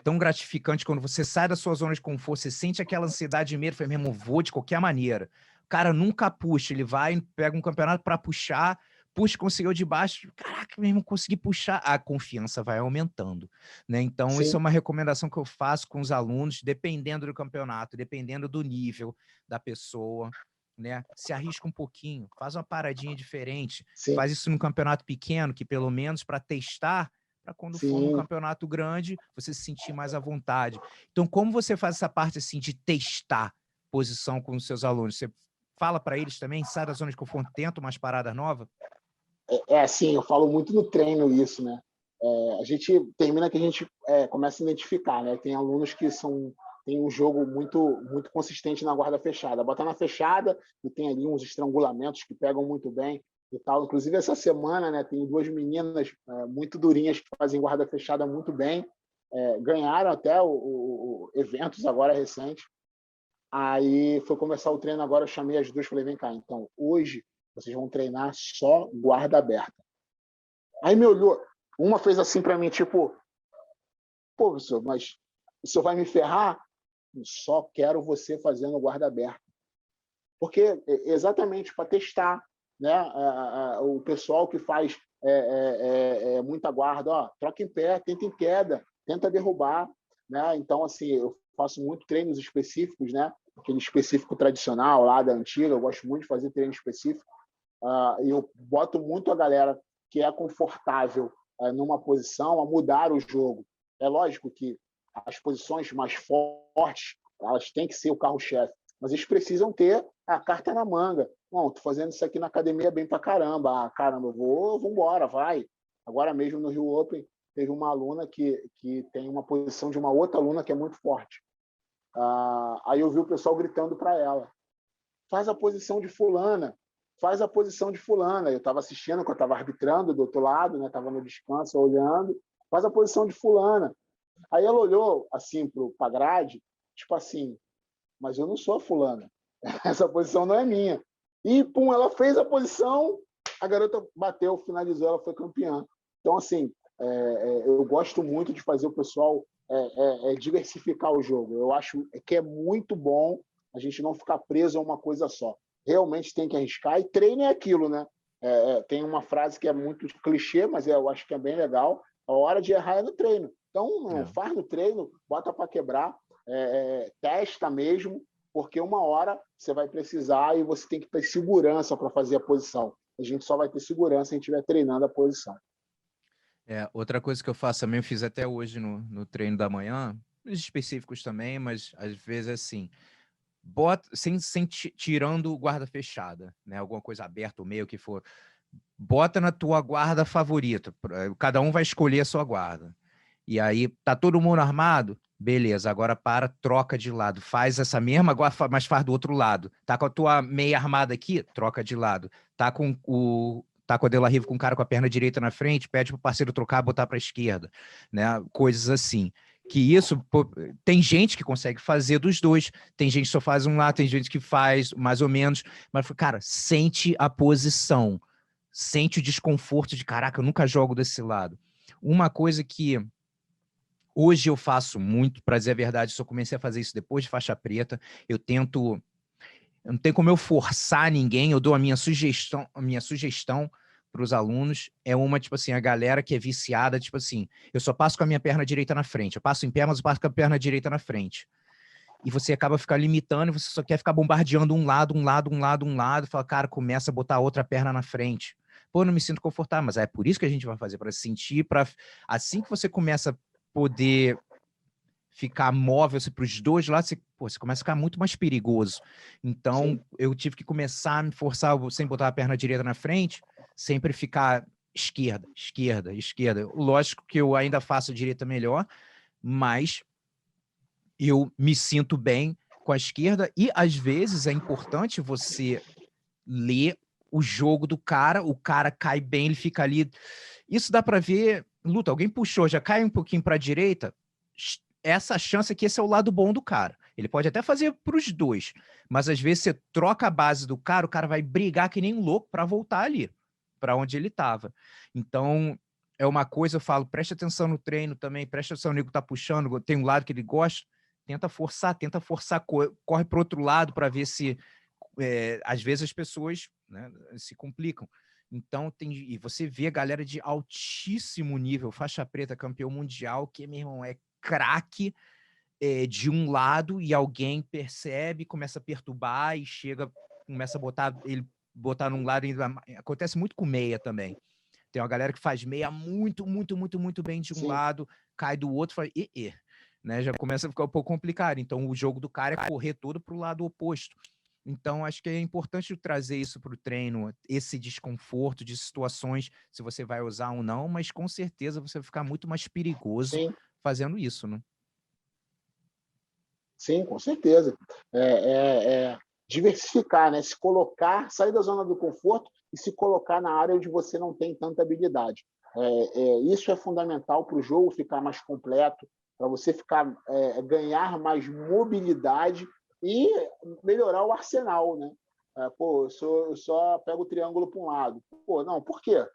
tão gratificante quando você sai da sua zona de conforto, você sente aquela ansiedade de medo, fala, meu irmão, vou de qualquer maneira. O cara nunca puxa, ele vai, pega um campeonato para puxar, puxa, conseguiu de baixo, caraca, meu irmão, consegui puxar, a confiança vai aumentando, né? Então, isso é uma recomendação que eu faço com os alunos, dependendo do campeonato, dependendo do nível da pessoa, né? Se arrisca um pouquinho, faz uma paradinha diferente, faz isso num campeonato pequeno, que pelo menos para testar, para quando for num campeonato grande, você se sentir mais à vontade. Então, como você faz essa parte assim de testar posição com os seus alunos? Você fala para eles também, sai da zona de conforto, tenta umas paradas novas? Assim, eu falo muito no treino isso, né? A gente termina que a gente começa a identificar, né? Tem alunos que tem um jogo muito consistente na guarda fechada. Bota na fechada e tem ali uns estrangulamentos que pegam muito bem e tal. Inclusive, essa semana, né, tem duas meninas muito durinhas que fazem guarda fechada muito bem. Ganharam até eventos agora recentes. Aí foi começar o treino agora, eu chamei as duas, falei, vem cá, então, hoje vocês vão treinar só guarda aberta. Aí me olhou, uma fez assim para mim, tipo, pô, professor, mas o senhor vai me ferrar? Eu só quero você fazendo guarda aberta. Porque exatamente para testar, né? O pessoal que faz muita guarda, ó, troca em pé, tenta em queda, tenta derrubar, né? Então, assim, eu faço muito treinos específicos, né? Aquele específico tradicional lá da antiga, eu gosto muito de fazer treino específico. E eu boto muito a galera que é confortável numa posição a mudar o jogo. É lógico que as posições mais fortes, elas têm que ser o carro-chefe, mas eles precisam ter a carta na manga. Não, tô fazendo isso aqui na academia bem pra caramba. Caramba, vou embora, vai. Agora mesmo no Rio Open, teve uma aluna que tem uma posição de uma outra aluna que é muito forte. Aí eu vi o pessoal gritando para ela, faz a posição de fulana, faz a posição de fulana. Eu estava assistindo, eu estava arbitrando do outro lado, né? Estava no descanso, olhando, faz a posição de fulana. Aí ela olhou assim para a grade, tipo assim, mas eu não sou a fulana, essa posição não é minha. E, pum, ela fez a posição, a garota bateu, finalizou, ela foi campeã. Então, assim, eu gosto muito de fazer o pessoal diversificar o jogo. Eu acho que é muito bom a gente não ficar preso a uma coisa só. Realmente tem que arriscar, e treino é aquilo, né? Tem uma frase que é muito clichê, mas eu acho que é bem legal. A hora de errar é no treino. Então, faz no treino, bota para quebrar, testa mesmo, porque uma hora você vai precisar e você tem que ter segurança para fazer a posição. a gente só vai ter segurança se a gente estiver treinando a posição. Outra coisa que eu faço também, eu fiz até hoje no treino da manhã, os específicos também, mas às vezes assim, bota, tirando guarda fechada, né? Alguma coisa aberta, o meio que for, bota na tua guarda favorita. Cada um vai escolher a sua guarda. E aí, tá todo mundo armado? Beleza, agora troca de lado. Faz essa mesma, mas faz do outro lado. Tá com a tua meia armada aqui? Troca de lado. Tá com a De La Riva com o cara com a perna direita na frente? Pede pro parceiro trocar, botar pra esquerda. Né? Coisas assim. Que isso, pô, tem gente que consegue fazer dos dois. Tem gente que só faz um lado, tem gente que faz mais ou menos. Mas, cara, sente a posição. Sente o desconforto de, caraca, eu nunca jogo desse lado. Uma coisa que hoje eu faço muito, para dizer a verdade, só comecei a fazer isso depois de faixa preta. Não tem como eu forçar ninguém, eu dou a minha sugestão para os alunos. É uma, tipo assim, a galera que é viciada, tipo assim, eu só passo com a minha perna direita na frente. Eu passo em pé, mas eu passo com a perna direita na frente. E você acaba ficando limitando, e você só quer ficar bombardeando um lado, fala, cara, começa a botar a outra perna na frente. Pô, não me sinto confortável, mas é por isso que a gente vai fazer, para sentir, assim que você começa a poder ficar móvel para os dois lados, você começa a ficar muito mais perigoso. Então, sim, eu tive que começar a me forçar, sem botar a perna direita na frente, sempre ficar esquerda, esquerda, esquerda. Lógico que eu ainda faço a direita melhor, mas eu me sinto bem com a esquerda e, às vezes, é importante você ler o jogo do cara, o cara cai bem, ele fica ali. Isso dá para ver, luta, alguém puxou, já cai um pouquinho para a direita, essa chance é que esse é o lado bom do cara. Ele pode até fazer para os dois, mas às vezes você troca a base do cara, o cara vai brigar que nem um louco para voltar ali, para onde ele estava. Então, é uma coisa, eu falo, preste atenção no treino também, preste atenção no nego que tá puxando, tem um lado que ele gosta, tenta forçar, corre para outro lado para ver se às vezes as pessoas, né, se complicam. Então, e você vê a galera de altíssimo nível, faixa preta, campeão mundial, que, meu irmão, é craque de um lado e alguém percebe, começa a perturbar e começa a botar num lado. Acontece muito com meia também. Tem uma galera que faz meia muito, muito, muito, muito bem de um lado, cai do outro, fala, né? Já começa a ficar um pouco complicado. Então, o jogo do cara é correr todo para o lado oposto. Então, acho que é importante trazer isso para o treino, esse desconforto de situações, se você vai usar ou não, mas com certeza você vai ficar muito mais perigoso fazendo isso, né? Sim, com certeza. Diversificar, né? Se colocar, sair da zona do conforto e se colocar na área onde você não tem tanta habilidade. Isso é fundamental para o jogo ficar mais completo, para você ganhar mais mobilidade e melhorar o arsenal, né? Eu só pego o triângulo para um lado. Pô, não, por quê?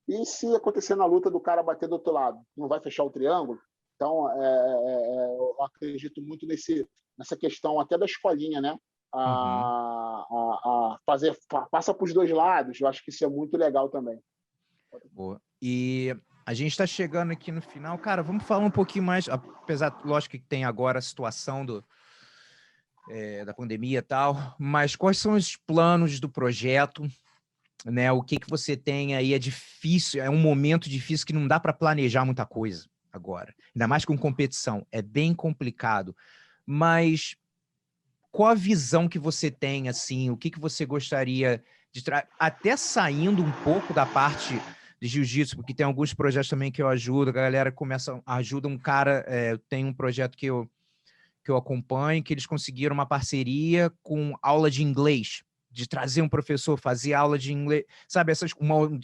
E se acontecer na luta do cara bater do outro lado? Não vai fechar o triângulo? Então, eu acredito muito nessa questão até da escolinha, né? Passa para os dois lados, eu acho que isso é muito legal também. Boa. E a gente está chegando aqui no final. Cara, vamos falar um pouquinho mais, apesar, lógico que tem agora a situação da pandemia e tal, mas quais são os planos do projeto? Né? O que você tem aí é difícil, é um momento difícil que não dá para planejar muita coisa agora. Ainda mais com competição, é bem complicado. Mas qual a visão que você tem, assim, o que você gostaria de até saindo um pouco da parte de jiu-jitsu, porque tem alguns projetos também que eu ajudo, a galera ajuda um cara, tem um projeto que eu acompanho, que eles conseguiram uma parceria com aula de inglês, de trazer um professor, fazer aula de inglês, sabe,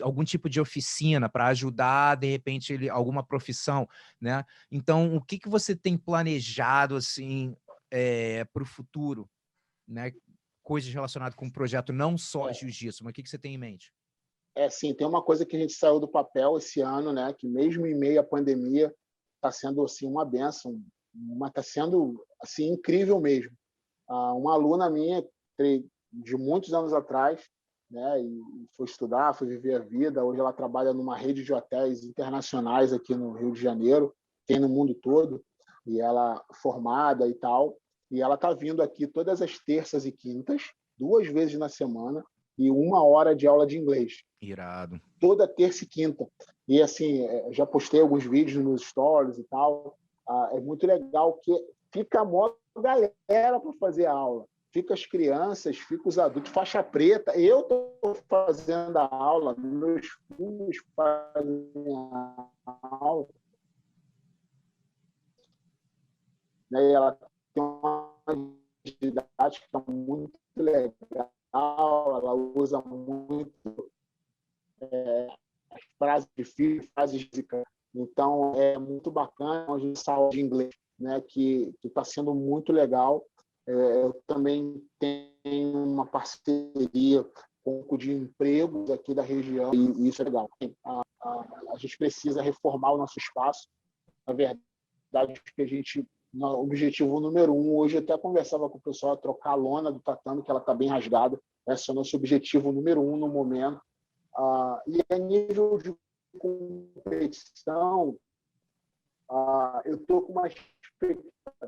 algum tipo de oficina para ajudar, de repente, alguma profissão, né? Então, o que você tem planejado, assim, para o futuro, né? Coisas relacionadas com o projeto, não só jiu-jitsu, mas o que você tem em mente? Sim, tem uma coisa que a gente saiu do papel esse ano, né? Que mesmo em meio à pandemia está sendo assim uma bênção, está sendo assim incrível mesmo. Uma aluna minha de muitos anos atrás, né? E foi estudar, foi viver a vida. Hoje ela trabalha numa rede de hotéis internacionais aqui no Rio de Janeiro, tem no mundo todo, e ela formada e tal. E ela está vindo aqui todas as terças e quintas, 2 vezes na semana, e 1 hora de aula de inglês. Irado. Toda terça e quinta. E, assim, já postei alguns vídeos nos stories e tal. É muito legal que fica a maior galera para fazer a aula. Fica as crianças, fica os adultos, faixa preta. Eu estou fazendo a aula, meus filhos fazem a aula. Né? E ela tem uma didática muito legal, ela usa muito as frases difíceis, frases físicas. Então, é muito bacana a gente aula de inglês, né, que está sendo muito legal. Eu também tenho uma parceria com um pouco de empregos aqui da região, e isso é legal. A gente precisa reformar o nosso espaço. Na verdade, que a gente, o objetivo número 1, hoje eu até conversava com o pessoal, trocar a lona do tatame, que ela está bem rasgada. Esse é o nosso objetivo número 1 no momento. E a nível de competição, eu estou com uma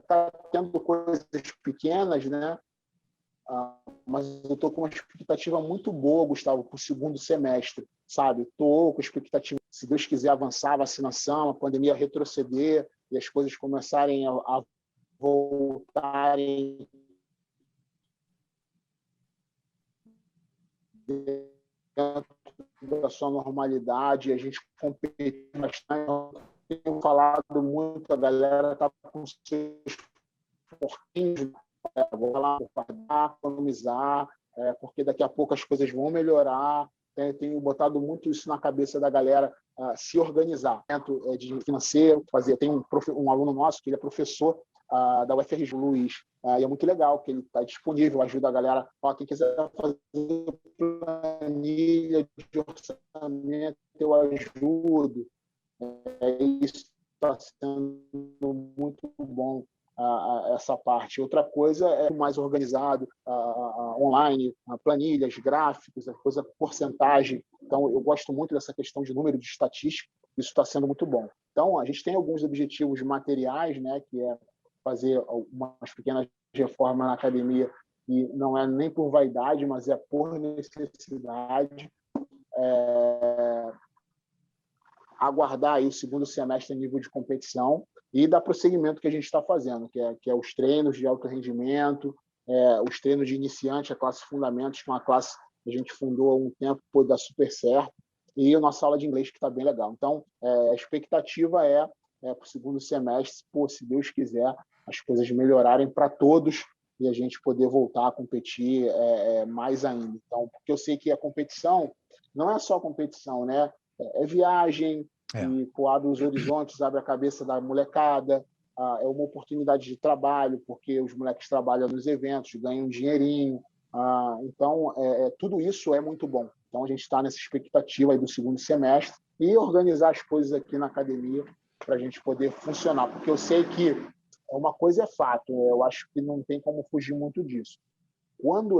tá tendo coisas pequenas, né? Mas eu estou com uma expectativa muito boa, Gustavo, para o segundo semestre, sabe? Estou com expectativa, se Deus quiser avançar a vacinação, a pandemia retroceder e as coisas começarem a voltarem dentro da sua normalidade, a gente competir bastante. Tenho falado muito, a galera está com seus porquinhos, vou lá guardar, economizar, porque daqui a pouco as coisas vão melhorar. Tenho botado muito isso na cabeça da galera, se organizar, dentro de financeiro, fazer. Tem um aluno nosso que ele é professor da UFRJ, Luiz, e é muito legal que ele está disponível, ajuda a galera. Quem quiser fazer planilha de orçamento, eu ajudo. Isso está sendo muito bom, essa parte. Outra coisa é mais organizado, online, planilhas, gráficos, a coisa porcentagem. Então, eu gosto muito dessa questão de número de estatística, isso está sendo muito bom. Então, a gente tem alguns objetivos materiais, né, que é fazer umas pequenas reformas na academia, e não é nem por vaidade, mas é por necessidade. Aguardar aí o segundo semestre em nível de competição e dar prosseguimento que a gente está fazendo, que é os treinos de alto rendimento, os treinos de iniciante, a classe Fundamentos, que é uma classe que a gente fundou há um tempo, pode dar super certo, e a nossa aula de inglês, que está bem legal. Então, a expectativa é para o segundo semestre, se Deus quiser, as coisas melhorarem para todos e a gente poder voltar a competir mais ainda. Então, porque eu sei que a competição não é só competição, né? É viagem, e abre os horizontes, abre a cabeça da molecada, é uma oportunidade de trabalho, porque os moleques trabalham nos eventos, ganham um dinheirinho. Então, tudo isso é muito bom. Então, a gente está nessa expectativa aí do segundo semestre e organizar as coisas aqui na academia para a gente poder funcionar, porque eu sei que uma coisa é fato, eu acho que não tem como fugir muito disso. Quando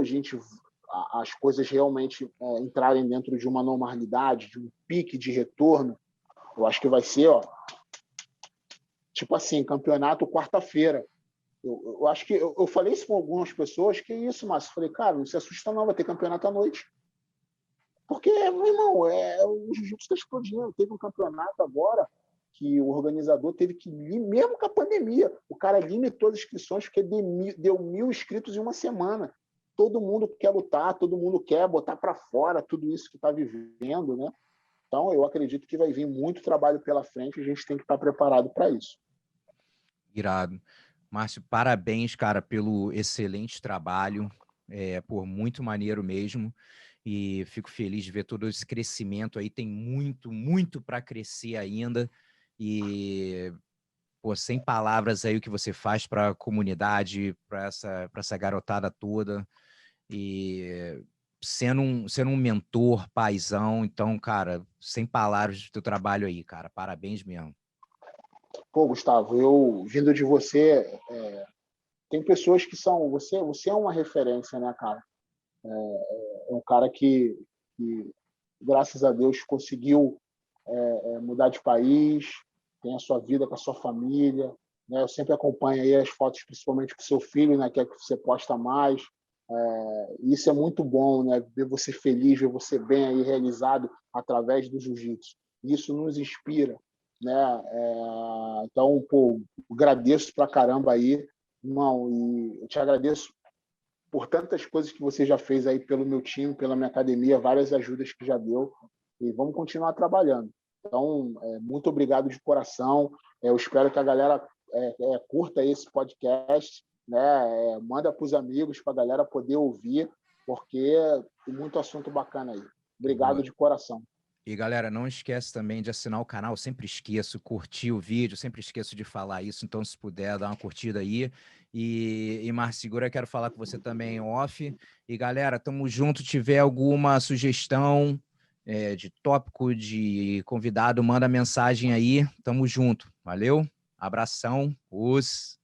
as coisas realmente entrarem dentro de uma normalidade, de um pique de retorno, eu acho que vai ser, tipo assim, campeonato quarta-feira. Eu acho que eu falei isso com algumas pessoas, que isso, Márcio? Falei, cara, não se assusta não, vai ter campeonato à noite. Porque, meu irmão, o jiu-jitsu está explodindo. Teve um campeonato agora que o organizador teve que, mesmo com a pandemia, o cara limitou as inscrições porque deu 1.000 inscritos em uma semana. Todo mundo quer lutar, todo mundo quer botar para fora tudo isso que está vivendo, né? Então, eu acredito que vai vir muito trabalho pela frente e a gente tem que estar preparado para isso. Irado. Márcio, parabéns, cara, pelo excelente trabalho, por muito maneiro mesmo, e fico feliz de ver todo esse crescimento aí, tem muito, muito para crescer ainda, e sem palavras aí o que você faz para a comunidade, para essa garotada toda, e sendo um mentor, paizão, então, cara, sem palavras do teu trabalho aí, cara, parabéns mesmo. Pô, Gustavo, eu vindo de você, tem pessoas que são, você é uma referência, né, cara? É um cara que graças a Deus conseguiu mudar de país, tem a sua vida com a sua família, né? Eu sempre acompanho aí as fotos, principalmente com seu filho, né, que é que você posta mais. Isso é muito bom, né? Ver você feliz, ver você bem aí realizado através do jiu-jitsu. Isso nos inspira, né? Então, pô, agradeço pra caramba aí, irmão, e eu te agradeço por tantas coisas que você já fez aí pelo meu time, pela minha academia, várias ajudas que já deu, e vamos continuar trabalhando. Então, muito obrigado de coração. Eu espero que a galera curta esse podcast, né? Manda para os amigos, para a galera poder ouvir, porque tem muito assunto bacana aí. Obrigado de coração. E, galera, não esquece também de assinar o canal. Sempre esqueço, curtir o vídeo, sempre esqueço de falar isso. Então, se puder, dá uma curtida aí. E Márcio Segura, quero falar com você também off. E, galera, tamo junto. Tiver alguma sugestão de tópico, de convidado, manda mensagem aí. Tamo junto. Valeu? Abração. Os...